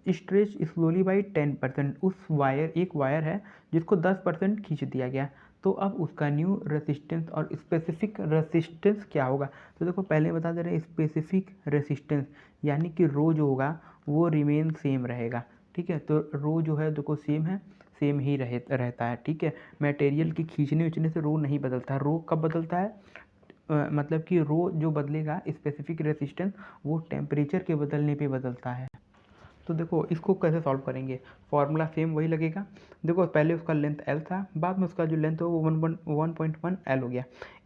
स्ट्रेच स्लोली बाई 10%। उस वायर एक वायर है जिसको 10% खींच दिया गया, तो अब उसका न्यू रेसिस्टेंस और स्पेसिफिक रेसिस्टेंस क्या होगा। तो देखो पहले बता दे रहे हैं स्पेसिफिक रेसिस्टेंस यानी कि रो जो होगा वो रिमेन सेम रहेगा। ठीक है, तो रो जो है देखो सेम ही रहता है। ठीक है, मटेरियल की खींचने उचने से रो नहीं बदलता है। रो कब बदलता है, मतलब कि रो जो बदलेगा स्पेसिफिक रेसिस्टेंस वो टेम्परेचर के बदलने पे बदलता है। तो देखो इसको कैसे सॉल्व करेंगे, फार्मूला सेम वही लगेगा। देखो पहले उसका लेंथ एल था, बाद में उसका जो लेंथ हो वो 1.1 एल हो गया।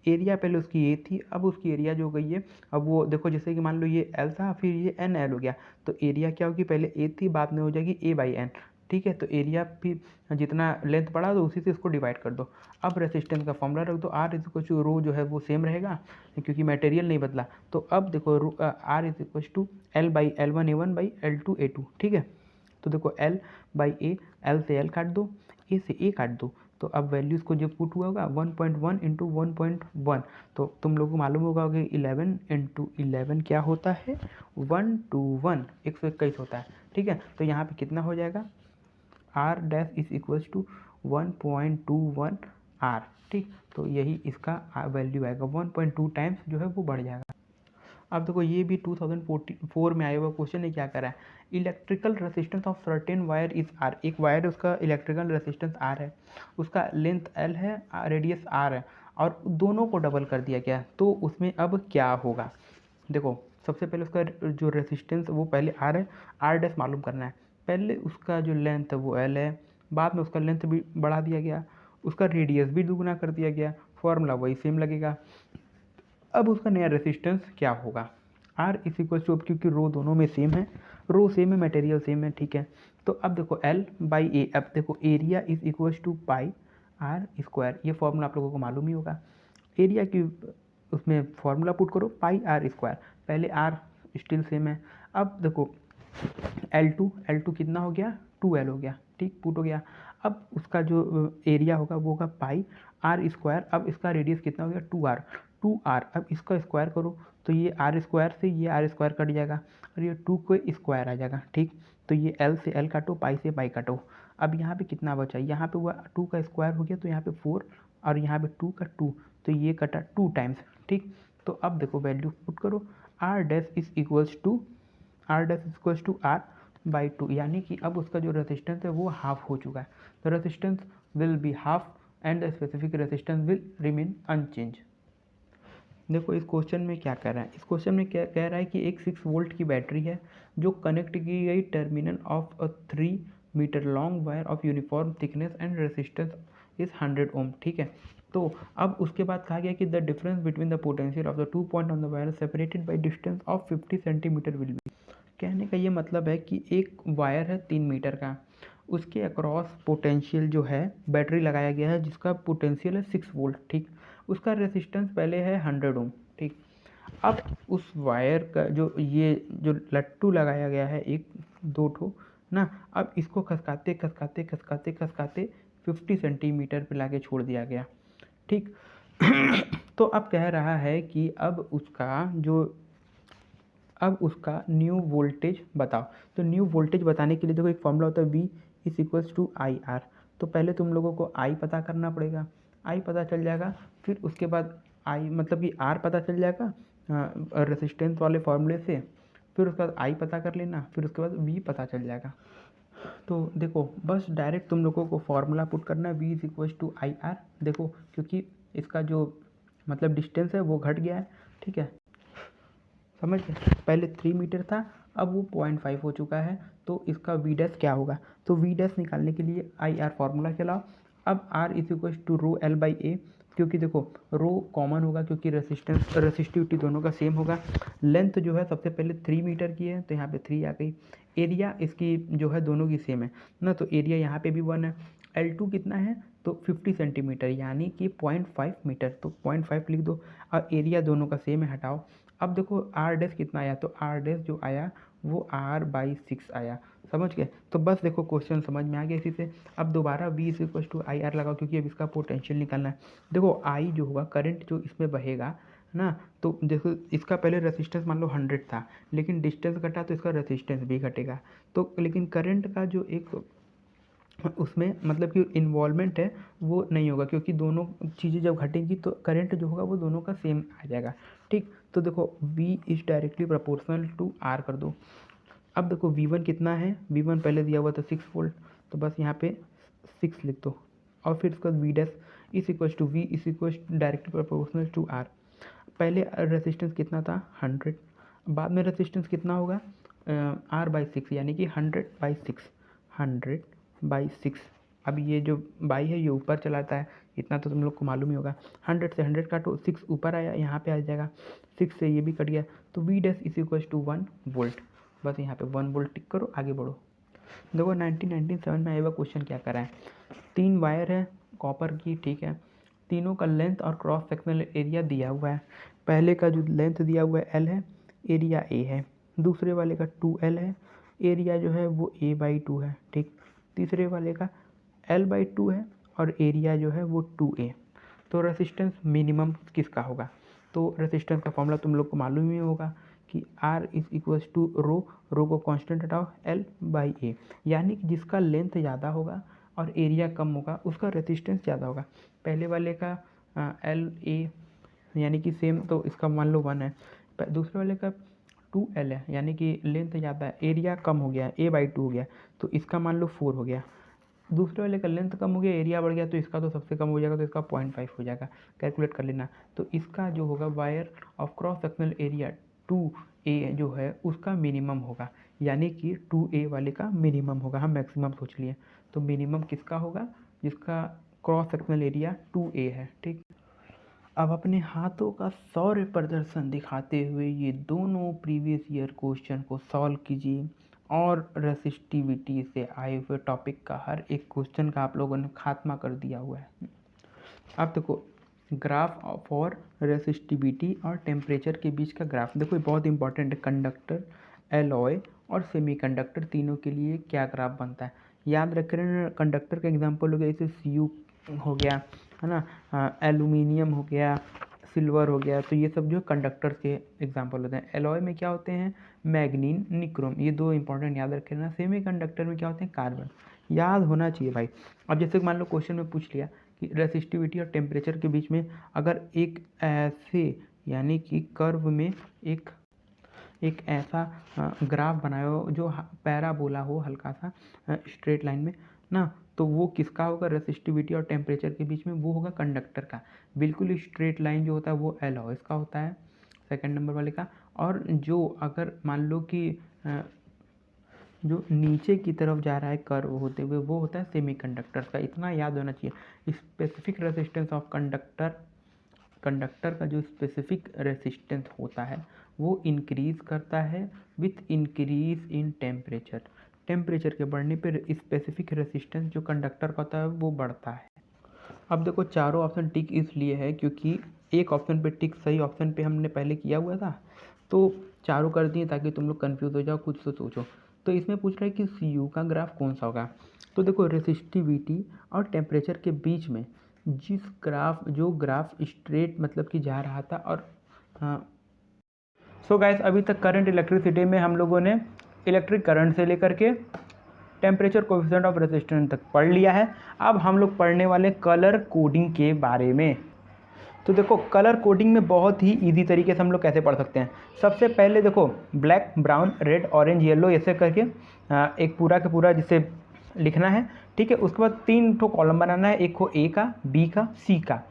एरिया पहले उसकी ए थी, अब उसकी एरिया जो हो गई है, अब वो देखो जैसे कि मान लो ये एल था फिर ये एन एल हो गया, तो एरिया क्या होगी, पहले ए थी बाद में हो जाएगी ए बाई एन। ठीक है, तो एरिया भी जितना लेंथ बढ़ा दो उसी से इसको डिवाइड कर दो। अब रेसिस्टेंस का फॉर्मूला रख दो, आर इज इक्वल टू रो जो है वो सेम रहेगा क्योंकि मटेरियल नहीं बदला। तो अब देखो R is equal to L by L1 A1 बाई L2 A2। ठीक है, तो देखो एल बाई ए, एल से एल काट दो, ए से ए काट दो, तो अब वैल्यूज़ को जो पुट हुआ होगा 1.1 इंटू 1.1, तो तुम लोग को मालूम होगा कि 11 इंटू 11 क्या होता है, 121, 121 होता है। ठीक है, तो यहाँ पे कितना हो जाएगा, R dash is equals to 1.21 R। ठीक, तो यही इसका वैल्यू आएगा, 1.2 टाइम्स जो है वो बढ़ जाएगा। अब देखो ये भी 2004 में आया हुआ क्वेश्चन है, क्या करा है, electrical resistance of certain wire is R. एक वायर उसका इलेक्ट्रिकल रेसिस्टेंस आर है, उसका लेंथ एल है, रेडियस आर है, और दोनों को डबल कर दिया गया, तो उसमें अब क्या होगा। देखो सबसे पहले उसका जो रेसिस्टेंस वो पहले आर है, आर डैश मालूम करना है। पहले उसका जो लेंथ है वो एल है, बाद में उसका लेंथ भी बढ़ा दिया गया, उसका रेडियस भी दुगुना कर दिया गया, फॉर्मूला वही सेम लगेगा। अब उसका नया रेसिस्टेंस क्या होगा, आर इज इक्वल टू, अब क्योंकि रो दोनों में सेम है, रो सेम है, मटेरियल सेम है, ठीक है। तो अब देखो एल बाई ए, अब देखो area is equal to pi R square, ये फॉर्मूला आप लोगों को मालूम ही होगा। एरिया की उसमें फॉर्मूला पुट करो पाई आर स्क्वायर, पहले आर स्टिल सेम है। अब देखो L2 कितना हो गया, 2L हो गया, ठीक, पुट हो गया। अब उसका जो एरिया होगा वो होगा पाई आर स्क्वायर, अब इसका रेडियस कितना हो गया, 2R। अब इसका स्क्वायर करो तो ये आर स्क्वायर से ये आर स्क्वायर कट जाएगा और ये 2 को स्क्वायर आ जाएगा, ठीक। तो ये L से L काटो, पाई से पाई काटो। अब यहाँ पे कितना बचा, यहाँ पे हुआ 2 का स्क्वायर हो गया, तो यहाँ पे 4 और यहाँ पे 2 का 2, तो ये कटा 2 टाइम्स, ठीक। तो अब देखो वैल्यू पुट करो, R dash is equals to R by 2, यानी कि अब उसका जो रेसिस्टेंस है वो हाफ हो चुका है। The resistance will be half and the specific resistance will remain unchange. देखो इस क्वेश्चन में क्या कह रहा है, इस क्वेश्चन में क्या कह रहा है कि एक 6 वोल्ट की बैटरी है जो कनेक्ट की गई terminal of a 3 metre long wire of uniform thickness and resistance is 100 ohm, ठीक है। तो अब उसके बाद कहा गया कि the difference between the potential of the 2 point on the wire separated by distance of 50 centimetre will be. कहने का ये मतलब है कि एक वायर है 3 मीटर का, उसके अक्रॉस पोटेंशियल जो है बैटरी लगाया गया है जिसका पोटेंशियल है 6 वोल्ट, ठीक। उसका रेसिस्टेंस पहले है 100 ओम, ठीक। अब उस वायर का जो ये जो लट्टू लगाया गया है, एक दो ठो ना, अब इसको खसकाते खसकाते खसकाते खसकाते 50 सेंटीमीटर पे लाके छोड़ दिया गया, ठीक। तो अब कह रहा है कि अब उसका न्यू वोल्टेज बताओ। तो न्यू वोल्टेज बताने के लिए देखो एक फॉर्मूला होता है V is equals to I R. तो पहले तुम लोगों को I पता करना पड़ेगा, I पता चल जाएगा, फिर उसके बाद I मतलब कि R पता चल जाएगा रेसिस्टेंस वाले फॉर्मूले से, फिर उसके बाद I पता कर लेना, फिर उसके बाद V पता चल जाएगा। तो देखो बस डायरेक्ट तुम लोगों को फॉर्मूला पुट करना है, V is equals to I R. देखो क्योंकि इसका जो मतलब डिस्टेंस है वो घट गया है, ठीक है, समझ गए। पहले 3 मीटर था, अब वो 0.5 हो चुका है, तो इसका वी डैश क्या होगा। तो वी डैश निकालने के लिए आई आर फॉर्मूला चलाओ। अब R is equal to rho L by A, क्योंकि देखो रो कॉमन होगा क्योंकि रेसिस्टिविटी दोनों का सेम होगा। लेंथ जो है सबसे पहले 3 मीटर की है, तो यहाँ पे 3 आ गई। एरिया इसकी जो है दोनों की सेम है ना, तो एरिया यहाँ पे भी 1 है। L2 कितना है, तो 50 सेंटीमीटर यानी कि 0.5 मीटर, तो 0.5 लिख दो। और एरिया दोनों का सेम है, हटाओ। अब देखो आर डैश कितना आया, तो आर डैश जो आया वो R बाई 6 आया, समझ गए। तो बस देखो क्वेश्चन समझ में आ गया इसी से। अब दोबारा V is equal to I R लगाओ, क्योंकि अब इसका पोटेंशियल निकालना है। देखो I जो होगा करंट जो इसमें बहेगा ना, तो देखो इसका पहले रेसिस्टेंस मान लो 100 था, लेकिन डिस्टेंस घटा तो इसका रेसिस्टेंस भी घटेगा। तो लेकिन करंट का जो एक उसमें मतलब कि इन्वॉल्वमेंट है वो नहीं होगा, क्योंकि दोनों चीज़ें जब घटेंगी तो करंट जो होगा वो दोनों का सेम आ जाएगा, ठीक। तो देखो V is directly proportional to R कर दो। अब देखो V1 कितना है, V1 पहले दिया हुआ था 6 वोल्ट, तो बस यहाँ पे 6 लिख दो। और फिर उसका V dash is equal to V is equal directly proportional to R। पहले रेसिस्टेंस कितना था 100, बाद में रेसिस्टेंस कितना होगा R बाई 6, यानी कि 100/6। अब ये जो बाई है ये ऊपर चलाता है, इतना तो तुम लोग को मालूम ही होगा। 100 से 100 काटो, 6 ऊपर आया, यहाँ पे आ जाएगा, 6 से ये भी कट गया, तो V dash is equal to 1 volt. बस यहाँ पे 1 वोल्ट टिक करो, आगे बढ़ो। देखो 1997 में आया हुआ क्वेश्चन क्या करा है, 3 वायर है कॉपर की, ठीक है, तीनों का लेंथ और क्रॉस सेक्शनल एरिया दिया हुआ है। पहले का जो लेंथ दिया हुआ है L है, एरिया A है। दूसरे वाले का 2L है, एरिया जो है वो A बाई 2 है, ठीक। तीसरे वाले का L बाई 2 है और एरिया जो है वो 2a। तो रेसिस्टेंस मिनिमम किसका होगा? तो रेसिस्टेंस का फॉर्मूला तुम लोग को मालूम ही होगा कि R इज इक्वल्स टू रो को कांस्टेंट हटाओ L/A, यानी कि जिसका लेंथ ज़्यादा होगा और एरिया कम होगा उसका रेसिस्टेंस ज़्यादा होगा। पहले वाले का LA यानी कि सेम, तो इसका मान लो 1 है। दूसरे वाले का 2L है, यानी कि लेंथ ज़्यादा है, एरिया कम हो गया, A/2 हो गया, तो इसका मान लो 4 हो गया। दूसरे वाले का लेंथ कम हो गया, एरिया बढ़ गया, तो इसका तो सबसे कम हो जाएगा, तो इसका 0.5 हो जाएगा। कैलकुलेट कर लेना। तो इसका जो होगा wire of cross sectional area 2A जो है उसका मिनिमम होगा, यानी कि 2A वाले का मिनिमम होगा। हम मैक्सिमम सोच लिए, तो मिनिमम किसका होगा? जिसका क्रॉस सेक्शनल एरिया 2A है। ठीक, अब अपने हाथों का सौर्य प्रदर्शन दिखाते हुए ये दोनों प्रीवियस ईयर क्वेश्चन को सॉल्व कीजिए और रेसिस्टिविटी से आए हुए टॉपिक का हर एक क्वेश्चन का आप लोगों ने खात्मा कर दिया हुआ है। अब देखो ग्राफ फॉर रेसिस्टिविटी और टेम्परेचर के बीच का ग्राफ देखो, ये बहुत इंपॉर्टेंट है। कंडक्टर, एलॉय और सेमीकंडक्टर तीनों के लिए क्या ग्राफ बनता है याद रख रहे हैं। कंडक्टर का एग्जांपल हो गया, जैसे Cu हो गया है ना, एल्यूमिनियम हो गया, सिल्वर हो गया, तो ये सब जो कंडक्टर के एग्जांपल होते हैं। एलॉय में क्या होते हैं? मैग्नीन, निक्रोम, ये दो इंपॉर्टेंट याद रखे ना। सेमी कंडक्टर में क्या होते हैं? कार्बन। याद होना चाहिए भाई। अब जैसे मान लो क्वेश्चन में पूछ लिया कि रेसिस्टिविटी और टेम्परेचर के बीच में अगर एक ऐसे यानी कि कर्व में एक ऐसा ग्राफ बनाया हो जो पैराबोला हो, हल्का सा स्ट्रेट लाइन में ना, तो वो किसका होगा? रेसिस्टिविटी और टेम्परेचर के बीच में वो होगा कंडक्टर का। बिल्कुल स्ट्रेट लाइन जो होता है वो एलॉयस का होता है, सेकंड नंबर वाले का। और जो अगर मान लो कि जो नीचे की तरफ जा रहा है कर्व होते हुए, वो होता है सेमीकंडक्टर्स का। इतना याद होना चाहिए। स्पेसिफिक रेसिस्टेंस ऑफ कंडक्टर का जो स्पेसिफिक रेसिस्टेंस होता है वो इंक्रीज करता है with increase in temperature. Temperature के बढ़ने पर स्पेसिफिक रेसिस्टेंस जो कंडक्टर का होता है वो बढ़ता है। अब देखो चारों ऑप्शन टिक इसलिए है क्योंकि एक ऑप्शन पे टिक सही ऑप्शन पे हमने पहले किया हुआ था, तो चारों कर दिए ताकि तुम लोग कंफ्यूज हो जाओ, कुछ तो सोचो। तो इसमें पूछ रहा है कि Cu का ग्राफ कौन सा होगा। तो देखो रेसिस्टिविटी और टेम्परेचर के बीच में जो ग्राफ स्ट्रेट मतलब कि जा रहा था। और सो गाइस, अभी तक करंट इलेक्ट्रिसिटी में हम लोगों ने इलेक्ट्रिक करंट से लेकर के टेम्परेचर कोएफिशिएंट ऑफ रेजिस्टेंस तक पढ़ लिया है। अब हम लोग पढ़ने वाले कलर कोडिंग के बारे में। तो देखो कलर कोडिंग में बहुत ही इजी तरीके से हम लोग कैसे पढ़ सकते हैं। सबसे पहले देखो black, brown, red, orange, yellow ऐसे करके एक पूरा का पूरा जिसे लिखना है। ठीक है, उसके बाद 3 ठो कॉलम बनाना है, एक हो ए का, बी का, सी का।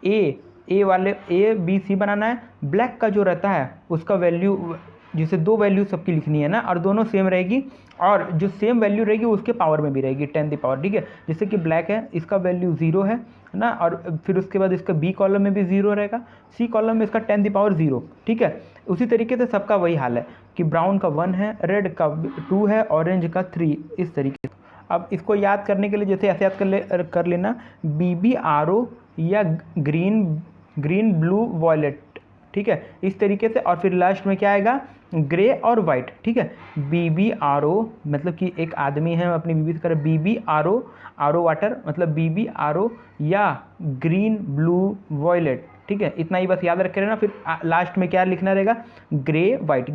ए वाले ए बी सी बनाना है। ब्लैक का जो रहता है उसका वैल्यू, जिसे 2 वैल्यू सबकी लिखनी है ना, और दोनों सेम रहेगी, और जो सेम वैल्यू रहेगी उसके पावर में भी रहेगी 10 द पावर। ठीक है, जैसे कि ब्लैक है, इसका वैल्यू 0 है ना, और फिर उसके बाद इसका बी कॉलम में भी 0 रहेगा, सी कॉलम में इसका 10 द पावर 0। ठीक है, उसी तरीके से सबका वही हाल है कि ब्राउन का 1 है, रेड का 2 है, ऑरेंज का 3, इस तरीके से। अब इसको याद करने के लिए जैसे ऐसे याद कर लेना, BBRO या ग्रीन ब्लू वॉयलेट। ठीक है, इस तरीके से। और फिर लास्ट में क्या आएगा? ग्रे और वाइट। ठीक है, BBRO मतलब कि एक आदमी है, अपनी बीबी से कर BBRO, आरो वाटर मतलब BBRO या ग्रीन ब्लू वॉयलेट। ठीक है, इतना ही बस याद रखे रहना। फिर लास्ट में क्या लिखना रहेगा? Grey white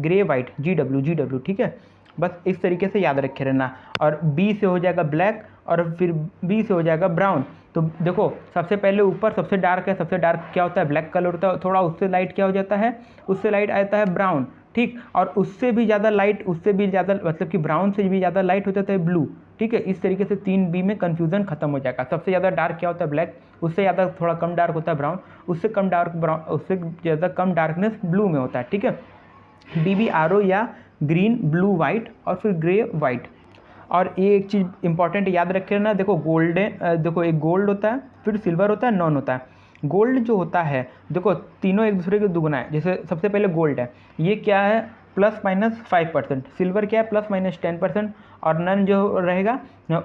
GW। ठीक है, बस इस तरीके से याद रखे रहना। और बी से हो जाएगा ब्लैक, और फिर बी से हो जाएगा ब्राउन। तो देखो सबसे पहले ऊपर सबसे डार्क है, सबसे डार्क क्या होता है? ब्लैक कलर होता है। थोड़ा उससे लाइट क्या हो जाता है? उससे लाइट आता है ब्राउन। ठीक, और उससे भी ज़्यादा लाइट, उससे भी ज़्यादा मतलब कि ब्राउन से भी ज़्यादा लाइट हो जाता है ब्लू। ठीक है, इस तरीके से 3B में कन्फ्यूजन खत्म हो जाएगा। सबसे ज़्यादा डार्क क्या होता है? ब्लैक, उससे ज़्यादा थोड़ा कम डार्क होता है ब्राउन, उससे कम डार्क ब्राउन, उससे ज़्यादा कम डार्कनेस ब्लू में होता है। ठीक है, BBRO या ग्रीन ब्लू वाइट और फिर ग्रे वाइट। और ये एक चीज़ इंपॉर्टेंट याद रखे ना, देखो गोल्डन, देखो एक गोल्ड होता है, फिर सिल्वर होता है, नॉन होता है। गोल्ड जो होता है देखो तीनों एक दूसरे के दुगना है। जैसे सबसे पहले गोल्ड है, ये क्या है? +-5%। सिल्वर क्या है? +-10%। और नन जो रहेगा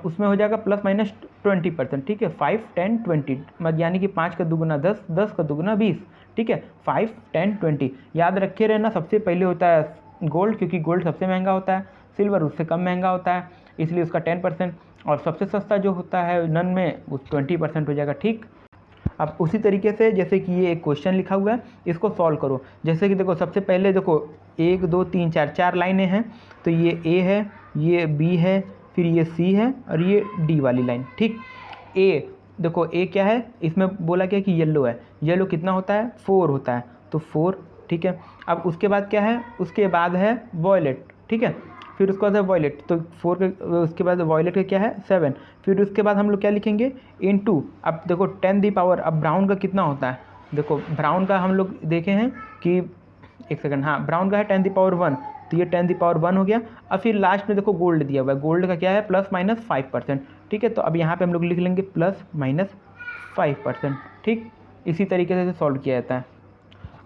उसमें हो जाएगा +-20%। ठीक है, 5, 10, 20 यानी कि 5 का दुगुना 10, 10 का दुगुना 20। ठीक है, 5, 10, 20 याद रखे रहना। सबसे पहले होता है गोल्ड, क्योंकि गोल्ड सबसे महंगा होता है। सिल्वर उससे कम महंगा होता है, इसलिए उसका 10%। और सबसे सस्ता जो होता है नन में वो 20% हो जाएगा। ठीक, अब उसी तरीके से जैसे कि ये एक क्वेश्चन लिखा हुआ है, इसको सॉल्व करो। जैसे कि देखो सबसे पहले देखो 1 2 3 4 4 लाइनें हैं, तो ये ए है, ये बी है, फिर ये सी है और ये डी वाली लाइन। ठीक, ए देखो ए क्या है, इसमें बोला क्या कि येलो है, येलो कितना होता है 4 होता है, तो 4। ठीक है, अब उसके बाद क्या है, उसके बाद है वॉयलेट। ठीक है, फिर उसके बाद है वॉयलेट, तो 4 के उसके बाद वॉयलेट का क्या है 7। फिर उसके बाद हम लोग क्या लिखेंगे इनटू, अब देखो 10 दी पावर, अब ब्राउन का कितना होता है, देखो ब्राउन का हम लोग देखे हैं कि एक सेकंड, हाँ ब्राउन का है 10 दी पावर 1, तो ये 10 दी पावर 1 हो गया। अब फिर लास्ट में देखो गोल्ड दिया हुआ है, गोल्ड का क्या है +-5%। ठीक है, तो अब यहाँ पे हम लोग लिख लेंगे +-5%। ठीक, इसी तरीके से सॉल्व किया जाता है।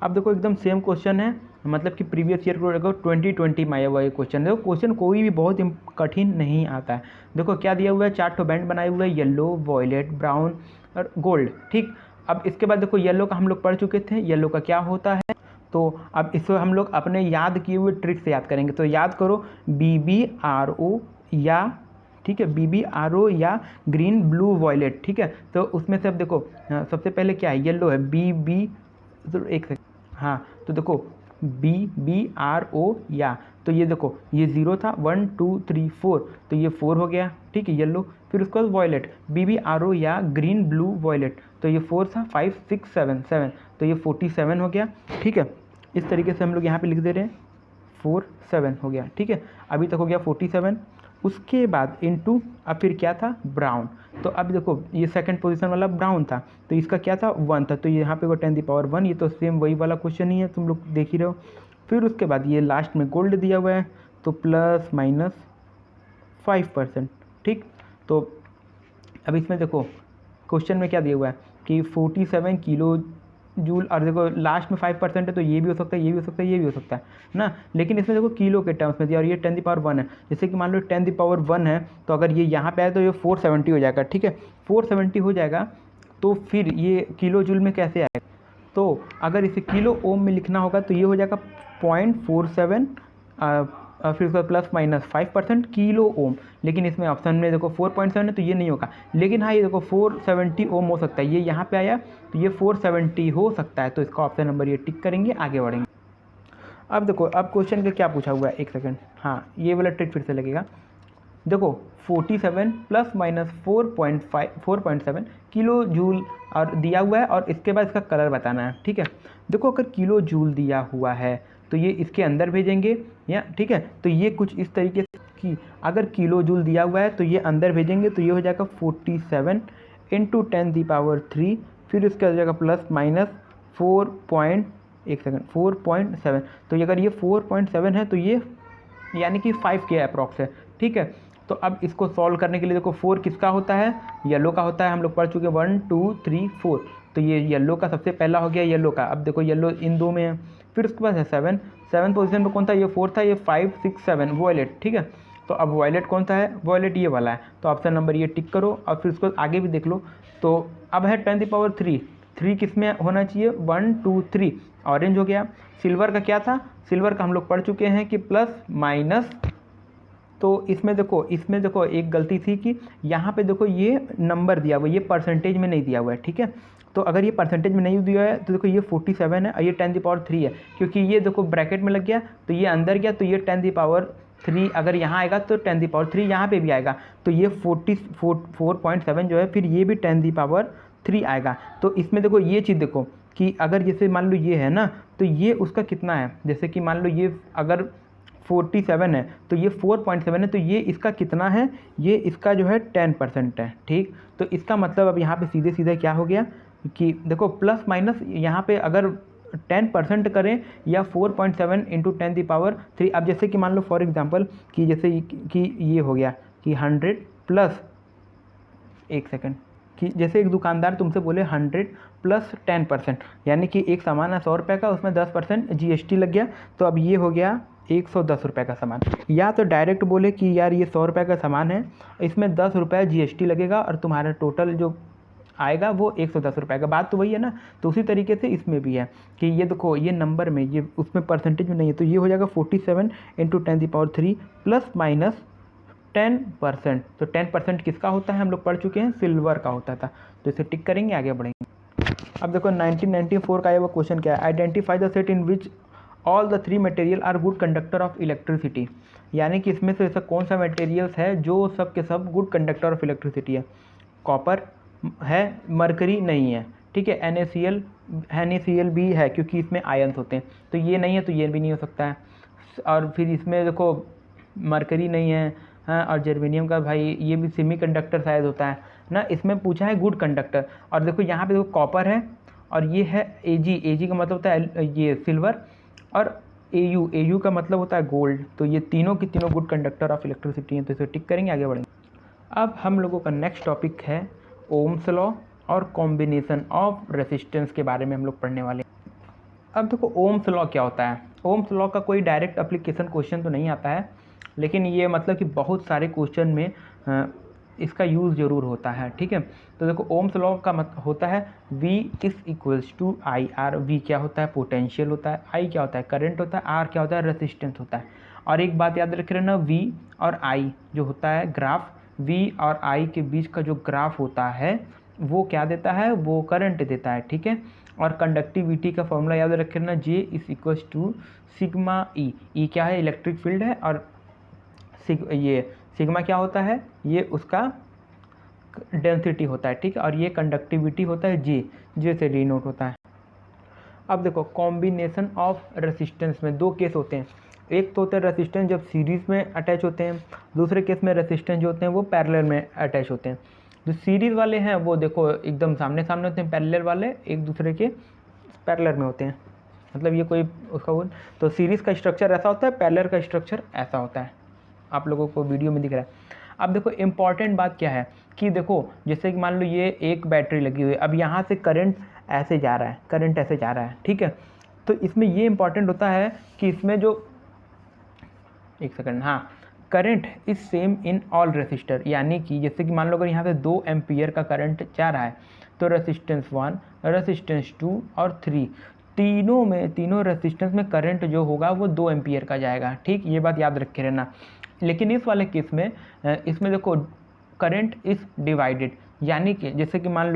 अब देखो एकदम सेम क्वेश्चन है, मतलब कि प्रीवियस ईयर को 2020 में आया हुआ ये क्वेश्चन। देखो क्वेश्चन कोई भी बहुत कठिन नहीं आता है। देखो क्या दिया हुआ है, 4 ठो बैंड बनाए हुए हैं, येलो, वॉयलेट, ब्राउन और गोल्ड। ठीक, अब इसके बाद देखो येलो का हम लोग पढ़ चुके थे, येलो का क्या होता है, तो अब इसको हम लोग अपने याद किए हुए ट्रिक से याद करेंगे। तो याद करो BBRO या, ठीक है, BBRO या ग्रीन ब्लू वॉयलेट। ठीक है, तो उसमें से अब देखो सबसे पहले क्या है, येलो है, BB, तो एक सेकंड, हाँ तो देखो BBRO या, तो ये देखो ये 0 था, 1 2 3 4, तो ये 4 हो गया। ठीक है, येलो। फिर उसके बाद वॉयलेट, BBRO या ग्रीन ब्लू वॉयलेट, तो ये 4 था, 5 6 7 7, तो ये 47 हो गया। ठीक है, इस तरीके से हम लोग यहाँ पे लिख दे रहे हैं 4 7 हो गया। ठीक है, अभी तक हो गया 47। उसके बाद इनटू, अब फिर क्या था ब्राउन, तो अब देखो ये सेकंड पोजीशन वाला ब्राउन था, तो इसका क्या था 1 था, तो यहाँ पे को 10 दी पावर 1, ये तो सेम वही वाला क्वेश्चन ही है, तुम लोग देख ही रहे हो। फिर उसके बाद ये लास्ट में गोल्ड दिया हुआ है, तो +-5%। ठीक, तो अब इसमें देखो क्वेश्चन में क्या दिया हुआ है कि 47 किलो जूल, और देखो लास्ट में 5% है, तो ये भी हो सकता है, ये भी हो सकता है, ये भी हो सकता है ना, लेकिन इसमें देखो किलो के टर्म्स में दिया, और ये 10 दी पावर 1 है। जैसे कि मान लो 10 दी पावर 1 है, तो अगर ये यहाँ पे आए तो ये 470 हो जाएगा। ठीक है, 470 हो जाएगा, तो फिर ये किलो जूल में कैसे आएगा, तो अगर इसे किलो ओम में लिखना होगा तो ये हो जाएगा 0.47, फिर उसका +-5% किलो ओम, लेकिन इसमें ऑप्शन में देखो 4.7 है, तो ये नहीं होगा। लेकिन हाँ ये देखो 470 ओम हो सकता है, ये यहाँ पे आया तो ये 470 हो सकता है, तो इसका ऑप्शन नंबर ये टिक करेंगे, आगे बढ़ेंगे। अब देखो अब क्वेश्चन का क्या पूछा हुआ है, एक सेकंड, हाँ ये वाला ट्रिक फिर से लगेगा। देखो 47 +-4.7 किलो जूल और दिया हुआ है, और इसके बाद इसका कलर बताना है। ठीक है, देखो अगर किलो जूल दिया हुआ है तो ये इसके अंदर भेजेंगे, या ठीक है, तो ये कुछ इस तरीके से कि अगर किलो जूल दिया हुआ है तो ये अंदर भेजेंगे, तो ये हो जाएगा 47 × 10 दी पावर 3, फिर इसका हो जाएगा +-4.7, तो अगर ये 4.7 है तो ये यानी कि 5 के अप्रॉक्स है। ठीक है, तो अब इसको सॉल्व करने के लिए देखो 4 किसका होता है, येलो का होता है, हम लोग पढ़ चुके 1 2 3 4, तो ये येलो का सबसे पहला हो गया येलो का। अब देखो येलो इन दो में है, फिर उसके बाद है 7 पोजीशन पर कौन था, ये 4 था, ये 5 6 7 वॉयलेट। ठीक है, तो अब वॉयलेट कौन सा है, वॉयलेट ये वाला है, तो ऑप्शन नंबर ये टिक करो, और फिर उसको आगे भी देख लो। तो अब है 10 दी पावर 3, 3 किस में होना चाहिए, 1 2 3, ऑरेंज हो गया। सिल्वर का क्या था, सिल्वर का हम लोग पढ़ चुके हैं कि +-, तो इसमें देखो एक गलती थी कि यहाँ पे देखो ये नंबर दिया हुआ है, ये परसेंटेज में नहीं दिया हुआ है। ठीक है, तो अगर ये परसेंटेज में नहीं दिया है तो देखो ये 47 है और ये 10 दी पावर 3 है, क्योंकि ये देखो ब्रैकेट में लग गया तो ये अंदर गया, तो ये 10 दी पावर 3 अगर यहाँ आएगा तो 10 दी पावर 3 यहाँ पे भी आएगा, तो ये 4.7 जो है, फिर ये भी 10 दी पावर 3 आएगा। तो इसमें देखो ये चीज़ देखो कि अगर जैसे मान लो ये है ना, तो ये उसका कितना है, जैसे कि मान लो ये अगर 47 है तो ये 4.7 है, तो ये इसका कितना है, ये इसका जो है 10% है। ठीक, तो इसका मतलब अब यहाँ पे सीधे सीधे क्या हो गया कि देखो +- यहाँ पे अगर 10% करें या 4.7 × 10 दी पावर 3, अब जैसे कि मान लो फॉर एग्जांपल कि जैसे कि ये हो गया कि 100 प्लस, एक सेकंड, कि जैसे एक दुकानदार तुमसे बोले 100 + 10%, यानी कि एक सामान है 100 रुपये का, उसमें 10% GST लग गया, तो अब ये हो गया 110 रुपये का सामान। या तो डायरेक्ट बोले कि यार ये 100 रुपये का सामान है, इसमें 10 रुपये GST लगेगा और तुम्हारा टोटल जो आएगा वो 110 रुपये का, बात तो वही है ना। तो उसी तरीके से इसमें भी है कि ये देखो ये नंबर में, ये उसमें परसेंटेज में नहीं है, तो ये हो जाएगा 47 × 10 दी पावर 3 +- 10%। तो 10% किसका होता है हम लोग पढ़ चुके हैं, सिल्वर का होता था। तो इसे टिक करेंगे, आगे बढ़ेंगे। अब देखो 1994 का ये वो क्वेश्चन क्या है, identify the set in which all the 3 material are good conductor of electricity. यानी कि इसमें से ऐसा कौन सा मटेरियल्स है जो सब के सब गुड कंडक्टर ऑफ इलेक्ट्रिसिटी है। कॉपर है, मरकरी नहीं है, ठीक है, NaCl भी है क्योंकि इसमें आयन्स होते हैं, तो ये नहीं है, तो ये भी नहीं हो सकता है। और फिर इसमें देखो मरकरी नहीं है, हाँ, और जर्मेनियम का भाई ये भी सेमी कंडक्टर शायद होता है ना। इसमें पूछा है गुड कंडक्टर, और देखो यहाँ पे देखो कॉपर है, और ये है Ag का मतलब होता है ये सिल्वर, और Au का मतलब होता है गोल्ड। तो ये तीनों की तीनों गुड कंडक्टर ऑफ इलेक्ट्रिसिटी हैं, तो इसे टिक करेंगे, आगे बढ़ेंगे। अब हम लोगों का नेक्स्ट टॉपिक है ओम्स लॉ और कॉम्बिनेशन ऑफ रेसिस्टेंस के बारे में हम लोग पढ़ने वाले हैं। अब देखो ओम्स लॉ क्या होता है। ओम्स लॉ का कोई डायरेक्ट एप्लीकेशन क्वेश्चन तो नहीं आता है, लेकिन ये मतलब कि बहुत सारे क्वेश्चन में इसका यूज़ ज़रूर होता है, ठीक है। तो देखो ओम्स लॉ का होता है V is equals to I R. V क्या होता है, पोटेंशियल होता है, I क्या होता है, करंट होता है, R क्या होता है, रेसिस्टेंस होता है। और एक बात याद रख लेना, V और I जो होता है ग्राफ, V और I के बीच का जो ग्राफ होता है वो क्या देता है, वो करंट देता है, ठीक है। और कंडक्टिविटी का फॉर्मूला याद रख लेना, J is equals to sigma E। E क्या है, इलेक्ट्रिक फील्ड है, और ये सिग्मा क्या होता है, ये उसका डेंसिटी होता है, ठीक है। और ये कंडक्टिविटी होता है J से डिनोट होता है। अब देखो कॉम्बिनेशन ऑफ रेसिस्टेंस में दो केस होते हैं। एक तो होता है रेसिस्टेंस जब सीरीज़ में अटैच होते हैं, दूसरे केस में रेसिस्टेंस जो होते हैं वो पैरेलल में अटैच होते हैं। जो सीरीज़ वाले हैं वो देखो एकदम सामने सामने होते हैं, पैरेलल वाले एक दूसरे के पैरेलल में होते हैं, मतलब ये कोई उसका वो। तो सीरीज़ का स्ट्रक्चर ऐसा होता है, पैरेलल का स्ट्रक्चर ऐसा होता है, आप लोगों को वीडियो में दिख रहा है। अब देखो इम्पॉर्टेंट बात क्या है कि देखो जैसे कि मान लो ये एक बैटरी लगी हुई है, अब यहाँ से करंट ऐसे जा रहा है, करंट ऐसे जा रहा है, ठीक है। तो इसमें ये इम्पॉर्टेंट होता है कि इसमें जो एक सेकंड, हाँ, current is same in all resistor. यानी कि जैसे कि मान लो अगर यहाँ पे 2 एम्पियर का करंट जा रहा है, तो रेसिस्टेंस 1, रेसिस्टेंस 2 और 3 तीनों रेसिस्टेंस में करंट जो होगा वो 2 एम्पियर का जाएगा, ठीक, ये बात याद रखे रहना। लेकिन इस वाले केस में इसमें देखो करंट इज डिवाइडेड, यानी कि जैसे कि मान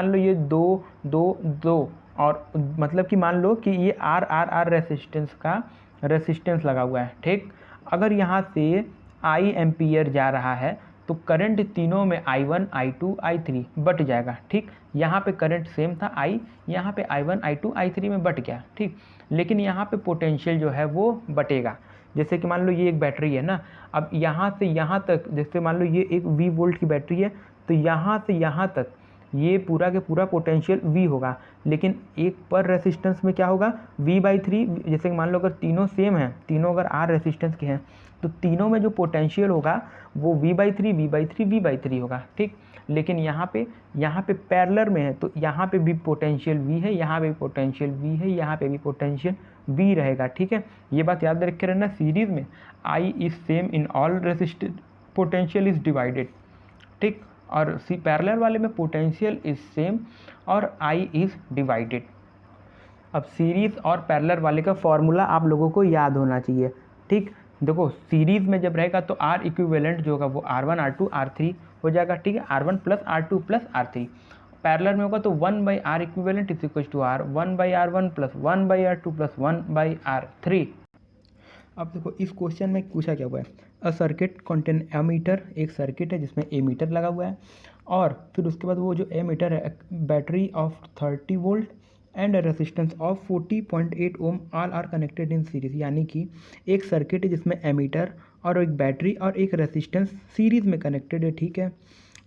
लो ये दो और मतलब कि मान लो कि ये आर रेसिस्टेंस का रेसिस्टेंस लगा हुआ है, ठीक। अगर यहाँ से I एम्पियर जा रहा है तो करंट तीनों में I1, I2, I3 बट जाएगा, ठीक। यहाँ पे करंट सेम था I, यहाँ पे I1, I2, I3 में बट गया, ठीक। लेकिन यहाँ पे पोटेंशियल जो है वो बटेगा। जैसे कि मान लो ये एक बैटरी है ना, अब यहाँ से यहाँ तक, जैसे मान लो ये एक V वोल्ट की बैटरी है, तो यहाँ से यहाँ तक ये पूरा के पूरा पोटेंशियल V होगा, लेकिन एक पर रेसिस्टेंस में क्या होगा, V/3। जैसे कि मान लो अगर तीनों सेम हैं, तीनों अगर R रेसिस्टेंस के हैं, तो तीनों में जो पोटेंशियल होगा वो V/3 होगा, ठीक। लेकिन यहाँ पे पैरेलल में है, तो यहाँ पे भी पोटेंशियल V है, यहाँ पे भी पोटेंशियल V है, यहाँ पे भी पोटेंशियल V रहेगा, ठीक है। ये बात याद रखे रहना, सीरीज में I is same in all resistance, potential is divided, ठीक। और पैरेलल वाले में पोटेंशियल इज सेम और I इज डिवाइडेड। अब सीरीज और पैरेलल वाले का फॉर्मूला आप लोगों को याद होना चाहिए, ठीक। देखो सीरीज में जब रहेगा तो R इक्विवेलेंट जो होगा वो R1, R2, R3 हो जाएगा, ठीक है, R1 plus R2 plus R3। Parallel में होगा तो 1/R equivalent is equal to R 1/R1 plus 1/R2 plus 1/R3। अब देखो इस क्वेश्चन में पूछा क्या हुआ है, अ सर्किट कंटेन एमीटर, एक सर्किट है जिसमें एमीटर लगा हुआ है, और फिर उसके बाद वो जो एमीटर है battery of 30 volt and resistance of 40.8 ohm all are connected in series. यानी कि एक सर्किट है जिसमें एमीटर और एक बैटरी और एक रेसिस्टेंस सीरीज में कनेक्टेड है, ठीक है।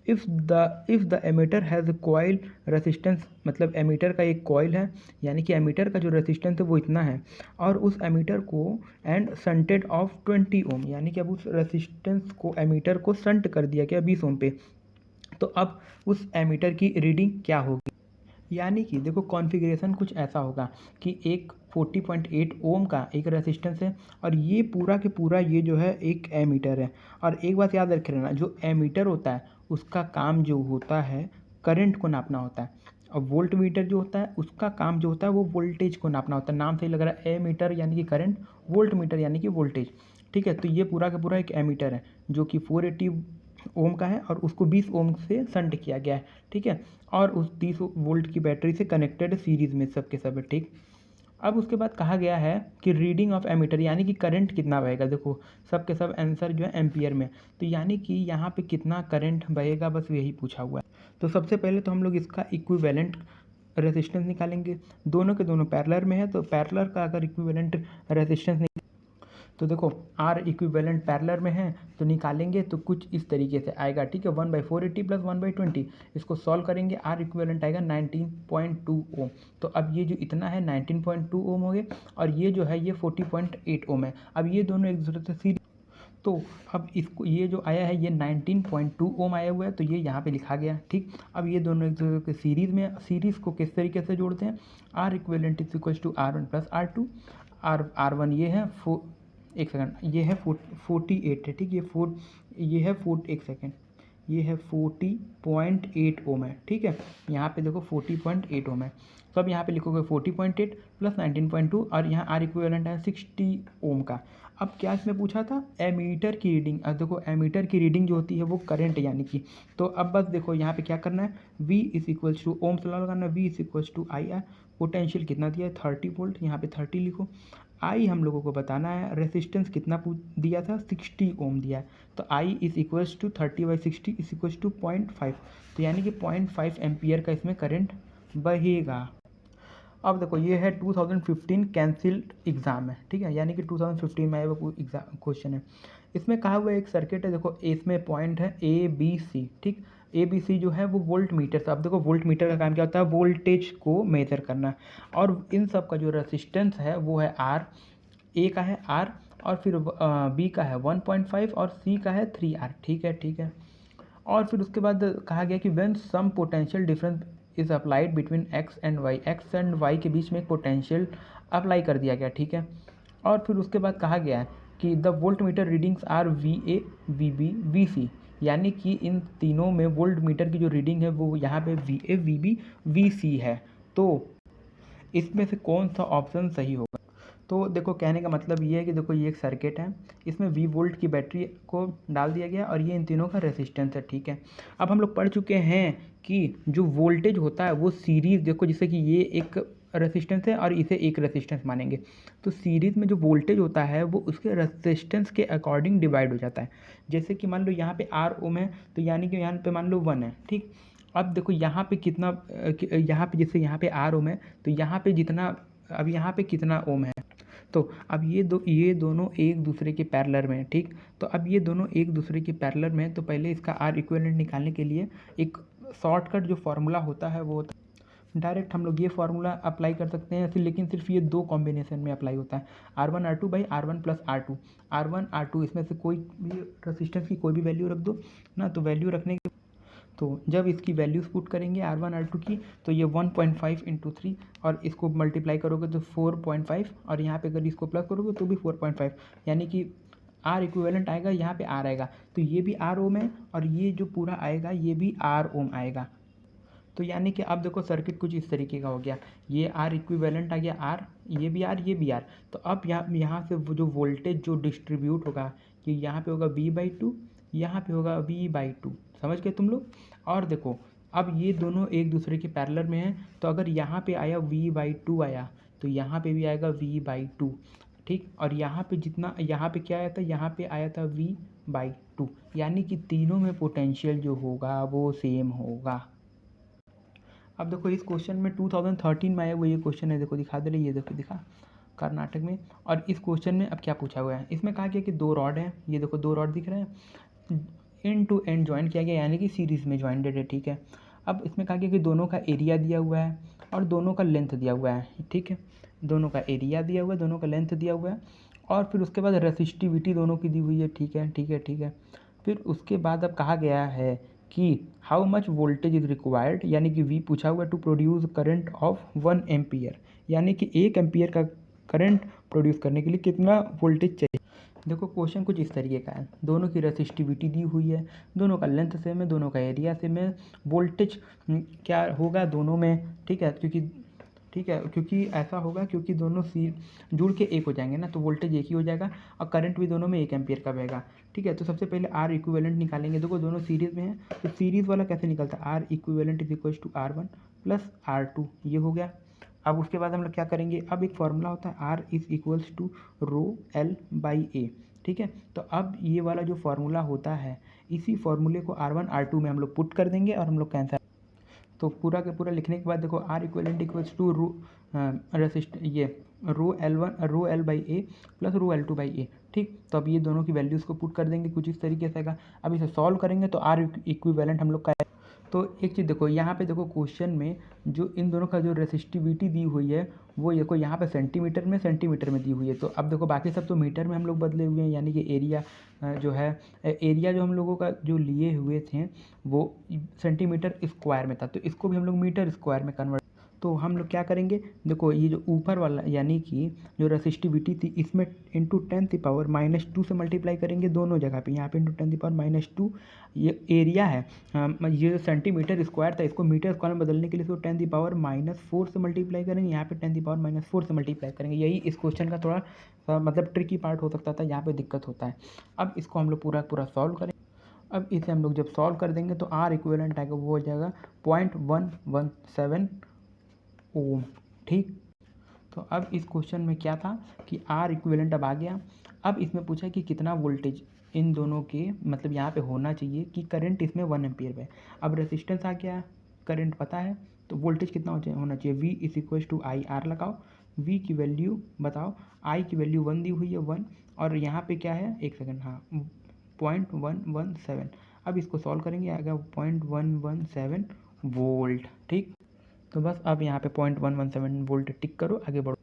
If the ammeter has coil resistance, मतलब एमीटर का एक कॉइल है, यानी कि एमीटर का जो रेसिस्टेंस है वो इतना है, और उस एमीटर को एंड संटेड ऑफ 20 ओम, यानी कि अब उस रेसिस्टेंस को एमीटर को संट कर दिया गया 20 ओम पे, तो अब उस एमीटर की रीडिंग क्या होगी। यानी कि देखो कॉन्फ़िगरेशन कुछ ऐसा होगा कि एक 40.8 ओम का एक रेसिस्टेंस है, और ये पूरा के पूरा ये जो है एक एमीटर है। और एक बात याद रखे रहना, जो एमीटर होता है उसका काम जो होता है करंट को नापना होता है, और वोल्ट मीटर जो होता है उसका काम जो होता है वो वोल्टेज को नापना होता है। नाम से ही लग रहा है, एमीटर यानी कि करंट, वोल्ट मीटर यानी कि वोल्टेज। ठीक है। तो ये पूरा का पूरा एक एमीटर है जो कि 480 ओम का है और उसको 20 ओम से शंट किया गया है, ठीक है। और उस 30 वोल्ट की बैटरी से कनेक्टेड सीरीज़ में सब के सब है, ठीक। अब उसके बाद कहा गया है कि रीडिंग ऑफ एमीटर यानी कि करंट कितना बहेगा। देखो सब के सब आंसर जो है एम्पियर में, तो यानी कि यहाँ पे कितना करंट बहेगा बस यही पूछा हुआ है। तो सबसे पहले तो हम लोग इसका इक्विवेलेंट रेजिस्टेंस निकालेंगे। दोनों के दोनों पैरेलल में है, तो पैरेलल का अगर इक्विवेलेंट रेजिस्टेंस तो देखो आर इक्विवेलेंट पैरेलल में है तो निकालेंगे तो कुछ इस तरीके से आएगा, ठीक है। 1/480 प्लस 1/20 इसको सॉल्व करेंगे, आर इक्विवेलेंट आएगा 19.2 ओम। तो अब ये जो इतना है 19.2 ओम हो गए और ये जो है ये 40.8 ओम है। अब ये दोनों एक दूसरे से सीरीज, तो अब इसको ये जो आया है ये 19.2 ओम आया हुआ है, तो ये यहाँ पे लिखा गया, ठीक। अब ये दोनों एक दूसरे के सीरीज़ में, सीरीज़ को किस तरीके से जोड़ते हैं, R equivalent is equal to R1 plus R2। R1 ये है एक सेकंड, ये है 48 है, ठीक। ये है 4 एक सेकंड, ये है 40.8 ओम है, ठीक है। यहाँ पे देखो 40.8 ओम है, तो अब यहाँ पे लिखोगे 40.8 प्लस 19.2 और यहाँ आर इक्विवेलेंट है 60 ओम का। अब क्या इसमें पूछा था, एमीटर की रीडिंग। अब देखो एमीटर की रीडिंग जो होती है वो करंट यानी कि, तो अब बस देखो यहाँ पे क्या करना है, V is equals to Ohm law लगाना है, V is equals to I R. Potential कितना दिया है 30 वोल्ट, यहाँ पे 30 लिखो। आई हम लोगों को बताना है, रेसिस्टेंस कितना दिया था 60 ओम दिया है, तो I is equals to 30/60 is equals to 0.5, तो यानी कि 0.5 एम्पियर का इसमें करंट बहेगा। अब देखो ये है 2015 कैंसिल्ड एग्ज़ाम है, ठीक है, यानी कि 2015 में आया हुआ एग्जाम क्वेश्चन है। इसमें कहा हुआ एक सर्किट है, देखो इसमें पॉइंट है ABC, ठीक। ABC जो है वो वोल्ट मीटर से, अब देखो वोल्ट मीटर का काम क्या होता है, वोल्टेज को मेजर करना, और इन सब का जो रेसिस्टेंस है वो है R, A का है R और फिर B का है 1.5 और C का है 3R, ठीक है, ठीक है। और फिर उसके बाद कहा गया कि when some potential difference is applied between X and Y, X and Y के बीच में एक पोटेंशियल अप्लाई कर दिया गया, ठीक है। और फिर उसके बाद कहा गया है कि the voltmeter readings are VA VB VC, यानी कि इन तीनों में वोल्ट मीटर की जो रीडिंग है वो यहाँ पे VA VB VC है, तो इसमें से कौन सा ऑप्शन सही होगा। तो देखो कहने का मतलब ये है कि देखो ये एक सर्किट है, इसमें V वोल्ट की बैटरी को डाल दिया गया और ये इन तीनों का रेसिस्टेंस है, ठीक है। अब हम लोग पढ़ चुके हैं कि जो वोल्टेज होता है वो सीरीज़, देखो जैसे कि ये एक रेसिस्टेंस है और इसे एक रेसिस्टेंस मानेंगे, तो सीरीज़ में जो वोल्टेज होता है वो उसके रेसिस्टेंस के अकॉर्डिंग डिवाइड हो जाता है। जैसे कि मान लो यहाँ पे R ओम है, तो यानी कि यहाँ पे मान लो 1 है, ठीक। अब देखो यहाँ पे कितना, यहाँ पे जैसे यहाँ पे R ओम है तो यहाँ पे जितना, अब यहाँ पे कितना ओम है, तो अब ये दोनों एक दूसरे के पैरेलल में है, ठीक। तो अब ये दोनों एक दूसरे के पैरेलल में है, तो पहले इसका आर इक्विवेलेंट निकालने के लिए एक शॉर्टकट जो फार्मूला होता है वो होता है, डायरेक्ट हम लोग ये फार्मूला अप्लाई कर सकते हैं, लेकिन सिर्फ ये दो कॉम्बिनेशन में अप्लाई होता है, R1 प्लस R2, इसमें से कोई भी रेसिस्टेंस की कोई भी वैल्यू रख दो ना, तो वैल्यू रखने के, तो जब इसकी वैल्यूज़ पुट करेंगे R1 R2 की, तो ये 1.5 इंटू 3 और इसको मल्टीप्लाई करोगे तो 4.5 और यहाँ पे अगर इसको प्लस करोगे तो भी 4.5, यानी कि R इक्विवेलेंट आएगा, यहाँ पे R आएगा, तो ये भी R ओम है और ये जो पूरा आएगा ये भी R ओम आएगा। तो यानी कि अब देखो सर्किट कुछ इस तरीके का हो गया, ये R इक्विवेलेंट आ गया R, ये भी R, ये भी R। तो अब यहाँ से वो जो वोल्टेज जो डिस्ट्रीब्यूट होगा कि यहाँ पे होगा V/2, यहाँ पे होगा V/2, समझ गए तुम लोग। और देखो अब ये दोनों एक दूसरे के पैरेलल में हैं, तो अगर यहाँ पे आया V/2 आया तो यहाँ पे भी आएगा V/2, ठीक। और यहाँ पे जितना, यहाँ पे क्या आया था, यहाँ पे आया था V/2, यानी कि तीनों में पोटेंशियल जो होगा वो सेम होगा। अब देखो इस क्वेश्चन में 2013 में आया हुआ ये क्वेश्चन है, देखो दिखा दे रही है, देखो दिखा कर्नाटक में। और इस क्वेश्चन में अब क्या पूछा हुआ है, इसमें कहा गया कि दो रॉड हैं, ये देखो दो रॉड दिख रहे हैं, एंड टू एंड ज्वाइन किया गया यानी कि सीरीज़ में ज्वाइंटेड है, ठीक है। अब इसमें कहा गया कि दोनों का एरिया दिया हुआ है और दोनों का लेंथ दिया हुआ है, ठीक है। दोनों का एरिया दिया हुआ है, दोनों का लेंथ दिया हुआ है, और फिर उसके बाद रेसिस्टिविटी दोनों की दी हुई है, ठीक है, ठीक है, ठीक है। फिर उसके बाद अब कहा गया है कि how much voltage is required, यानी कि V पूछा हुआ to produce current of 1 ampere, यानी कि 1 एम्पियर का करंट प्रोड्यूस करने के लिए कितना वोल्टेज चाहिए। देखो क्वेश्चन कुछ इस तरीके का है, दोनों की रेसिस्टिविटी दी हुई है, दोनों का लेंथ सेम है, दोनों का एरिया सेम है, वोल्टेज क्या होगा दोनों में, ठीक है, क्योंकि ठीक है, क्योंकि ऐसा होगा क्योंकि दोनों सी जुड़ के एक हो जाएंगे ना, तो वोल्टेज एक ही हो जाएगा और करंट भी दोनों में 1 एम्पियर का बहेगा। ठीक है, तो सबसे पहले आर इक्विवेलेंट निकालेंगे। देखो दोनों सीरीज़ में है, तो सीरीज़ वाला कैसे निकलता है, R equivalent is equal to R1 plus R2, ये हो गया। अब उसके बाद हम लोग क्या करेंगे, अब एक फॉर्मूला होता है R is equals to rho L by A. ठीक है, तो अब ये वाला जो फार्मूला होता है, इसी फार्मूले को R1 R2 में हम लोग पुट कर देंगे और हम लोग कैंसर। तो पूरा के पूरा लिखने के बाद देखो R equivalent equals to rho resist ये rho L by A plus rho L2 by A. ठीक, तो अब ये दोनों की वैल्यूज़ को पुट कर देंगे कुछ इस तरीके से आएगा। अब इसे सॉल्व करेंगे तो आर इक्विवेलेंट हम लोग का। तो एक चीज़ देखो, यहाँ पे देखो क्वेश्चन में जो इन दोनों का जो रेसिस्टिविटी दी हुई है वो देखो यहाँ पे सेंटीमीटर में दी हुई है। तो अब देखो बाकी सब तो मीटर में हम लोग बदले हुए हैं, यानी कि एरिया जो है, एरिया जो हम लोगों का जो लिए हुए थे वो सेंटीमीटर स्क्वायर में था, तो इसको भी हम लोग मीटर स्क्वायर में कन्वर्ट। तो हम लोग क्या करेंगे, देखो ये जो ऊपर वाला यानी कि जो रेसिस्टिविटी थी इसमें इंटू 10⁻⁻² से मल्टीप्लाई करेंगे दोनों जगह पे, यहाँ पे इंटू 10⁻⁻²। ये एरिया है, ये जो सेंटीमीटर स्क्वायर था इसको मीटर स्क्वायर में बदलने के लिए इसको 10⁻⁻4 से मल्टीप्लाई करेंगे, यहाँ पे 10⁻⁻4 से मल्टीप्लाई करेंगे। यही इस क्वेश्चन का थोड़ा मतलब ट्रिकी पार्ट हो सकता था, यहाँ पे दिक्कत होता है। अब इसको हम लोग पूरा सॉल्व करें। अब इसे हम लोग जब सॉल्व कर देंगे तो आर इक्विवेलेंट आएगा वो हो जाएगा 0.117 ओम। ठीक, तो अब इस क्वेश्चन में क्या था कि आर इक्विवेलेंट अब आ गया। अब इसमें पूछा है कि कितना वोल्टेज इन दोनों के मतलब यहाँ पे होना चाहिए कि करंट इसमें 1 एम्पियर है। अब रेसिस्टेंस आ गया, करंट पता है, तो वोल्टेज कितना होना चाहिए, V is equal to I R लगाओ। V की वैल्यू बताओ, I की वैल्यू 1 दी हुई है 1, और यहाँ पे क्या है, एक सेकंड, हाँ 0.117। अब इसको सॉल्व करेंगे, आएगा 0.117 वोल्ट। ठीक, तो बस अब यहाँ पे 0.117 वोल्ट टिक करो, आगे बढ़ो।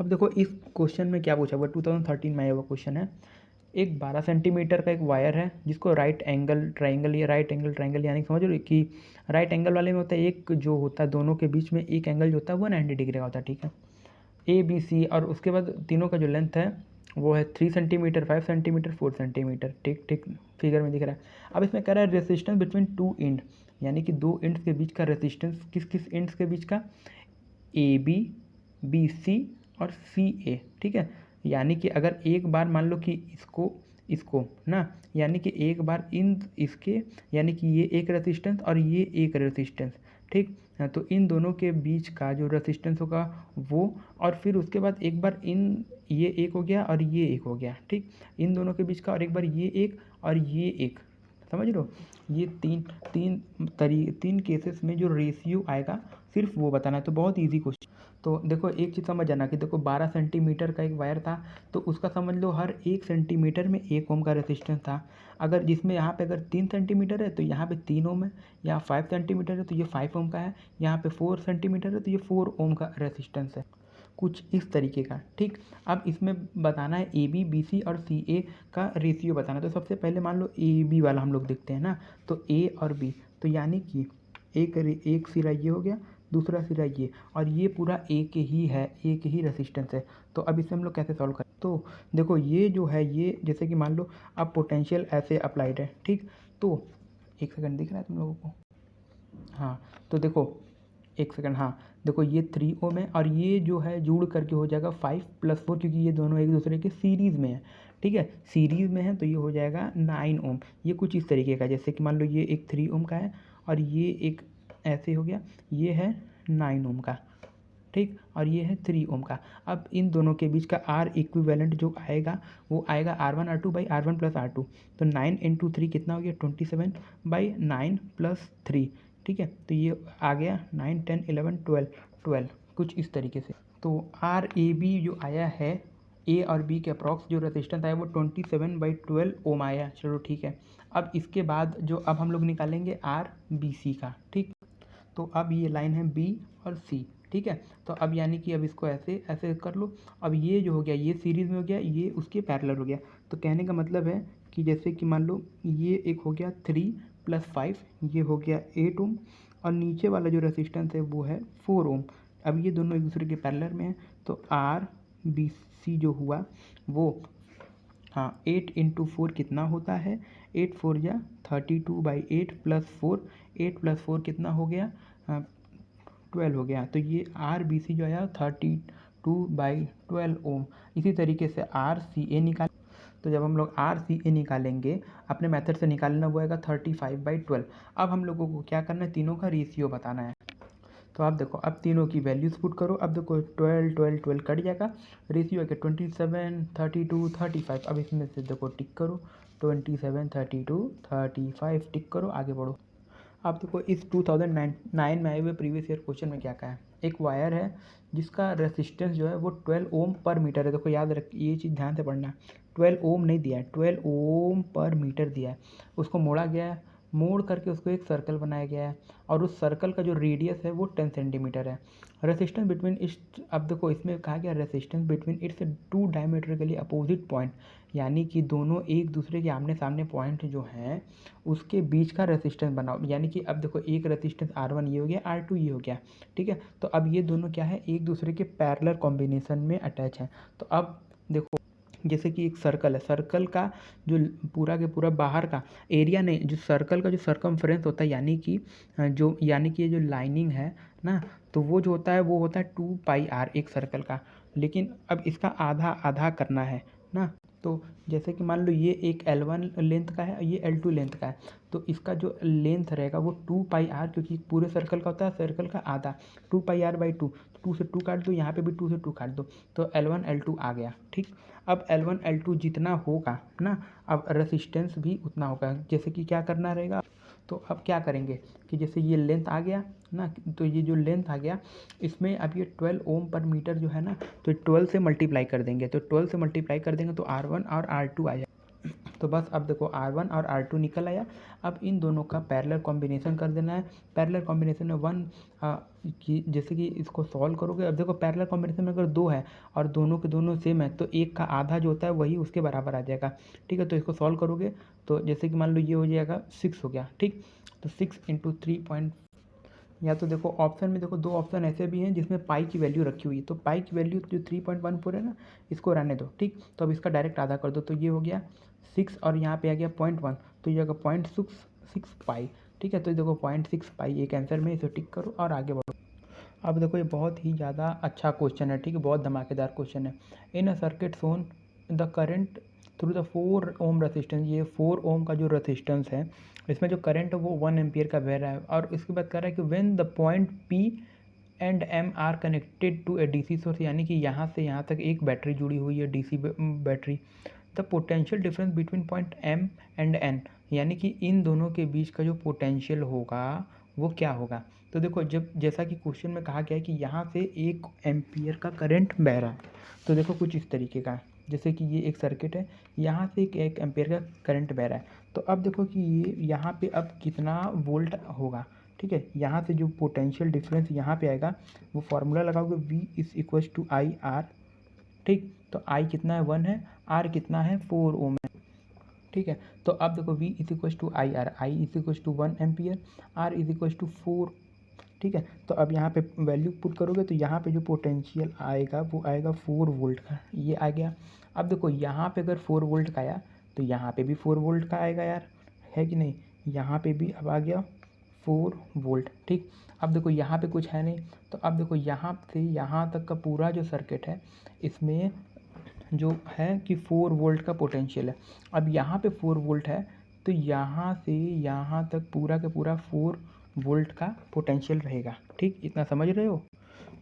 अब देखो इस क्वेश्चन में क्या पूछा हुआ, 2013 में आया हुआ क्वेश्चन है। एक 12 सेंटीमीटर का एक वायर है जिसको राइट एंगल ट्राइंगल या राइट एंगल ट्राइंगल यानी समझ लो कि राइट एंगल वाले में होता है एक जो होता है दोनों के बीच में एक एंगल जो होता है 190 डिग्री का होता है। ठीक है, ABC, और उसके बाद तीनों का जो लेंथ है वो है 3 सेंटीमीटर, 5 सेंटीमीटर, 4 सेंटीमीटर। ठीक ठीक, फिगर में दिख रहा है। अब इसमें कह रहा है रेसिस्टेंस बिटवीन 2 एंड, यानी कि 2 एंड्स के बीच का रेसिस्टेंस, किस किस एंड्स के बीच का, AB, BC और CA। ठीक है, यानी कि अगर एक बार मान लो कि इसको ना, यानी कि एक बार इसके यानी कि ये एक रेसिस्टेंस और ये एक रेसिस्टेंस। ठीक, तो इन दोनों के बीच का जो रेसिस्टेंस होगा वो, और फिर उसके बाद एक बार ये एक हो गया और ये एक हो गया। ठीक, इन दोनों के बीच का, और एक बार ये एक और ये एक, समझ लो, ये तीन केसेस में जो रेशियो आएगा सिर्फ वो बताना है। तो बहुत इजी क्वेश्चन। तो देखो एक चीज़ समझ जाना कि देखो 12 सेंटीमीटर का एक वायर था, तो उसका समझ लो हर 1 सेंटीमीटर में 1 ओम का रेसिस्टेंस था। अगर जिसमें यहाँ पे अगर 3 सेंटीमीटर है तो यहाँ पे 3 ओम है, यहाँ 5 सेंटीमीटर है तो ये 5 ओम का है, यहाँ पे 4 सेंटीमीटर है तो ये 4 ओम का रेसिस्टेंस है, कुछ इस तरीके का। ठीक, अब इसमें बताना है AB, BC और CA का रेशियो बताना। तो सबसे पहले मान लो AB वाला हम लोग देखते हैं ना, तो A और B, तो यानी कि एक सिरा ये हो गया, दूसरा सिरा ये, और ये पूरा एक ही है, एक ही रेसिस्टेंस है। तो अब इसे हम लोग कैसे सॉल्व करें, तो देखो ये जो है ये जैसे कि मान लो अब पोटेंशियल ऐसे अप्लाइड है। ठीक, तो एक सेकंड दिख रहा है तुम लोगों को, हाँ, तो देखो एक सेकंड, हाँ देखो ये 3 ओम है और ये जो है जुड़ करके हो जाएगा 5 + 4, क्योंकि ये दोनों एक दूसरे के सीरीज़ में है। ठीक है, सीरीज़ में है तो ये हो जाएगा 9 ओम। ये कुछ इस तरीके का, जैसे कि मान लो ये एक 3 ओम का है और ये एक ऐसे हो गया, ये है 9 ओम का। ठीक, और ये है 3 ओम का। अब इन दोनों के बीच का आर इक्विवेलेंट जो आएगा वो आएगा R1 R2 by R1 + R2। तो 9 × 3 कितना हो गया, 27/9 + 3। ठीक है, तो ये आ गया 9, 10, 11, 12 कुछ इस तरीके से। तो RAB जो आया है, A और B के अप्रॉक्स जो रेजिस्टेंस आया वो 27/12 ओम आया। चलो ठीक है, अब इसके बाद जो अब हम लोग निकालेंगे RBC का। ठीक, तो अब ये लाइन है B और C। ठीक है, तो अब यानी कि अब इसको ऐसे ऐसे कर लो। अब ये जो हो गया ये सीरीज़ में हो गया, ये उसके पैरेलल हो गया। तो कहने का मतलब है कि जैसे कि मान लो ये एक हो गया 3 + 5, ये हो गया 8 ओम, और नीचे वाला जो रेसिस्टेंस है वो है 4 ओम। अब ये दोनों एक दूसरे के पैरेलल में हैं, तो RBC जो हुआ वो, हाँ 8 × 4 कितना होता है, 8 4 या 32/8 + 4, 8 + 4 कितना हो गया, 12 हो गया, तो ये आर बी सी जो है 32/12 ओम। इसी तरीके से आर सी ए निकाल, तो जब हम लोग आर सी ए निकालेंगे अपने मेथड से निकालना, वो आएगा 35/12। अब हम लोगों को क्या करना है, तीनों का रेशियो बताना है। तो आप देखो, अब तीनों की वैल्यूज पुट करो। अब देखो 12 12 12 कट जाएगा, रेशियो है कि 27 32 35। अब इसमें से देखो टिक करो, 27 32 35 टिक करो, आगे बढ़ो। अब देखो इस 2009 में आए हुए प्रीवियस ईयर क्वेश्चन में क्या कहा है, एक वायर है जिसका रेसिस्टेंस जो है वो 12 ओम पर मीटर है। देखो याद रख, ये चीज़ ध्यान से पढ़ना है, 12 ओम नहीं दिया है, 12 ओम पर मीटर दिया है। उसको मोड़ा गया है, मोड़ करके उसको एक सर्कल बनाया गया है, और उस सर्कल का जो रेडियस है वो 10 सेंटीमीटर है। रेसिस्टेंस बिटवीन इस, अब देखो इसमें कहा गया resistance between its two diametrically opposite point, यानी कि दोनों एक दूसरे के आमने सामने पॉइंट जो हैं उसके बीच का रेसिस्टेंस बनाओ। यानी कि अब देखो एक रेसिस्टेंस R1 ये हो गया, R2 ये हो गया, ठीक है। तो अब ये दोनों क्या है, एक दूसरे के पैरेलल कॉम्बिनेशन में अटैच हैं। तो अब देखो जैसे कि एक सर्कल है, सर्कल का जो पूरा के पूरा बाहर का एरिया नहीं, जो सर्कल का जो सर्कमफ्रेंस होता है, यानी कि ये जो लाइनिंग है ना, तो वो जो होता है वो होता है 2πr एक सर्कल का। लेकिन अब इसका आधा आधा करना है ना, तो जैसे कि मान लो ये एक L1 लेंथ का है, ये L2 लेंथ का है, तो इसका जो लेंथ रहेगा वो 2πr, क्योंकि पूरे सर्कल का होता है सर्कल का आधा, 2πr/2। 2 से 2 काट दो, यहाँ पे भी 2 से 2 काट दो, तो L1 L2 आ गया, ठीक। अब L1 L2 जितना होगा ना, अब रेसिस्टेंस भी उतना होगा। जैसे कि क्या करना रहेगा, तो अब क्या करेंगे कि जैसे ये लेंथ आ गया ना, तो ये जो लेंथ आ गया इसमें अब ये 12 ओम पर मीटर जो है ना, तो 12 से मल्टीप्लाई कर देंगे, तो 12 से मल्टीप्लाई कर देंगे तो R1 और R2 आ जाए। तो बस अब देखो R1 और R2 निकल आया। अब इन दोनों का पैरेलल कॉम्बिनेशन कर देना है। पैरेलल कॉम्बिनेशन में कि जैसे कि इसको सॉल्व करोगे, अब देखो पैरेलल कॉम्बिनेशन में अगर दो है और दोनों के दोनों सेम है, तो एक का आधा जो होता है वही उसके बराबर आ जाएगा, ठीक है। तो इसको सॉल्व करोगे तो जैसे कि मान लो ये हो जाएगा 6 हो गया, ठीक। तो 6 × 3 या तो देखो ऑप्शन में, देखो दो ऑप्शन ऐसे भी हैं जिसमें पाई की वैल्यू रखी हुई है, तो पाई की वैल्यू जो 3.14 है ना, इसको रहने दो, ठीक। तो अब इसका डायरेक्ट आधा कर दो, तो ये हो गया 6 और यहाँ पे आ गया 0.1, तो ये होगा 0.66 पाई, ठीक है। तो देखो 0.6 पाई एक आंसर में, इसे टिक करो और आगे बढ़ो। अब देखो ये बहुत ही ज़्यादा अच्छा क्वेश्चन है, ठीक है, बहुत धमाकेदार क्वेश्चन है। In a circuit shown the current through the 4 ohm resistance, ये 4 ओम का जो रेसिस्टेंस है इसमें जो करंट है वो 1 एम्पियर का बह रहा है। और इसके बाद कह रहा है कि when the point P and M are connected to a DC source, यानी कि यहाँ से यहाँ तक एक बैटरी जुड़ी हुई है, DC battery. The potential difference between point M and N, यानी कि इन दोनों के बीच का जो पोटेंशियल होगा वो क्या होगा। तो देखो जब जैसा कि क्वेश्चन में कहा गया है कि यहाँ से 1 एम्पियर का करंट बह रहा है, तो देखो कुछ इस तरीके का, जैसे कि ये एक सर्किट है, यहाँ से 1 एम्पियर का करंट बह रहा है। तो अब देखो कि ये यहाँ पे अब कितना वोल्ट होगा, ठीक है। यहाँ से जो पोटेंशियल डिफरेंस यहाँ पे आएगा, वो फार्मूला लगाओगे V=IR, ठीक। तो I कितना है 1 है, R कितना है 4 ओम है, ठीक है। तो अब देखो V=IR, I=1 एम्पियर, R=4, ठीक है। तो अब यहाँ पे वैल्यू पुट करोगे तो यहाँ पे जो पोटेंशियल आएगा वो आएगा 4 वोल्ट का, ये आ गया। अब देखो यहाँ पे अगर 4 वोल्ट का आया तो यहाँ पे भी 4 वोल्ट का आएगा यार, है कि नहीं। यहाँ पे भी अब आ गया 4 वोल्ट, ठीक। अब देखो यहाँ पे कुछ है नहीं, तो अब देखो यहाँ से यहाँ तक का पूरा जो सर्किट है इसमें जो है कि 4 वोल्ट का पोटेंशियल है। अब यहाँ पे 4 वोल्ट है, तो यहाँ से यहाँ तक पूरा का पूरा 4 वोल्ट का पोटेंशियल रहेगा, ठीक। इतना समझ रहे हो।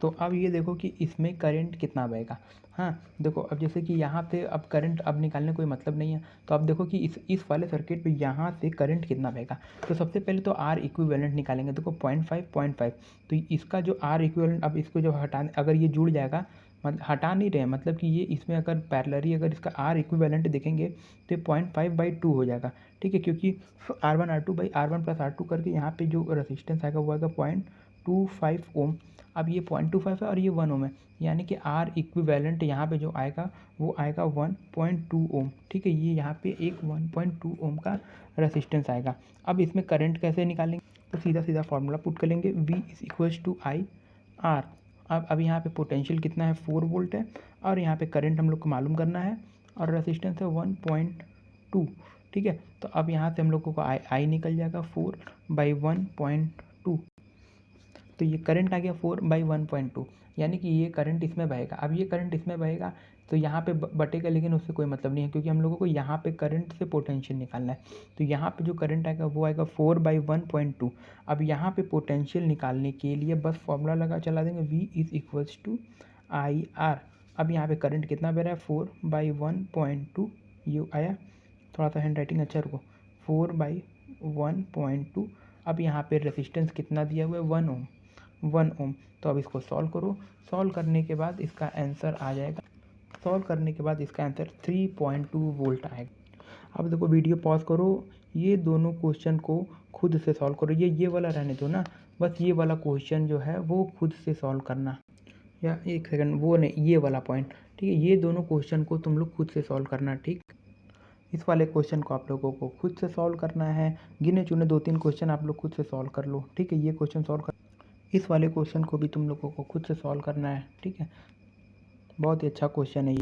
तो अब ये देखो कि इसमें करंट कितना बहेगा। हाँ देखो, अब जैसे कि यहाँ पे अब करंट अब निकालने कोई मतलब नहीं है, तो अब देखो कि इस वाले सर्किट पे यहाँ से करंट कितना बहेगा। तो सबसे पहले तो R इक्विवेलेंट निकालेंगे। देखो 0.5, तो इसका जो R इक्विवेलेंट, अब इसको जब हटाने, अगर ये जुड़ जाएगा, मतलब हटा नहीं रहे, मतलब कि ये इसमें अगर पैरेलली अगर इसका R इक्विवेलेंट देखेंगे तो 0.5/2 हो जाएगा, ठीक है। क्योंकि R1 R2/R1 + R2 करके यहाँ पे जो रेसिस्टेंस आएगा वो आएगा 0.25 ओम। अब ये 0.25 है और ये 1 ओम है, यानी कि R इक्विवेलेंट यहाँ पे जो आएगा वो आएगा 1.2 ओम, ठीक है। ये यहाँ पे एक 1.2 ओम का रेसिस्टेंस आएगा। अब इसमें करंट कैसे निकालेंगे, तो सीधा सीधा फार्मूला पुट कर लेंगे, V=IR। अब यहाँ पे पोटेंशियल कितना है 4 वोल्ट है, और यहाँ पे करंट हम लोग को मालूम करना है, और रेसिस्टेंस है 1.2, ठीक है। तो अब यहाँ से हम लोगों को आई निकल जाएगा 4/1.2। तो ये करंट आ गया 4/1.2, यानी कि ये करंट इसमें बहेगा। अब ये करंट इसमें बहेगा तो यहाँ पे बटेगा, लेकिन उससे कोई मतलब नहीं है, क्योंकि हम लोगों को यहाँ पे करंट से पोटेंशियल निकालना है। तो यहाँ पे जो करंट आएगा वो आएगा 4/1.2। अब यहाँ पे पोटेंशियल निकालने के लिए बस फॉर्मूला चला देंगे, V=IR। अब यहाँ पे करंट कितना बह रहा है, 4/1.2, ये आया। थोड़ा सा हैंड राइटिंग अच्छा रखो, 4/1.2। अब यहाँ पे रेजिस्टेंस कितना दिया हुआ है, 1 ओम। तो अब इसको सॉल्व करो, सॉल्व करने के बाद इसका आंसर आ जाएगा, 3.2 वोल्ट आएगा। अब देखो वीडियो पॉज करो, ये दोनों क्वेश्चन को खुद से सॉल्व करो, ये वाला रहने दो ना, बस ये वाला क्वेश्चन जो है वो खुद से सॉल्व करना, या एक सेकंड, वो नहीं, ये वाला पॉइंट, ठीक है। ये दोनों क्वेश्चन को तुम लोग खुद से सॉल्व करना, ठीक। इस वाले क्वेश्चन को आप लोगों को खुद से सॉल्व करना है, गिने चुने 2-3 क्वेश्चन आप लोग खुद से सॉल्व कर लो, ठीक है। ये क्वेश्चन सॉल्व कर, इस वाले क्वेश्चन को भी तुम लोगों को खुद से सॉल्व करना है, ठीक है। बहुत ही अच्छा क्वेश्चन है ये।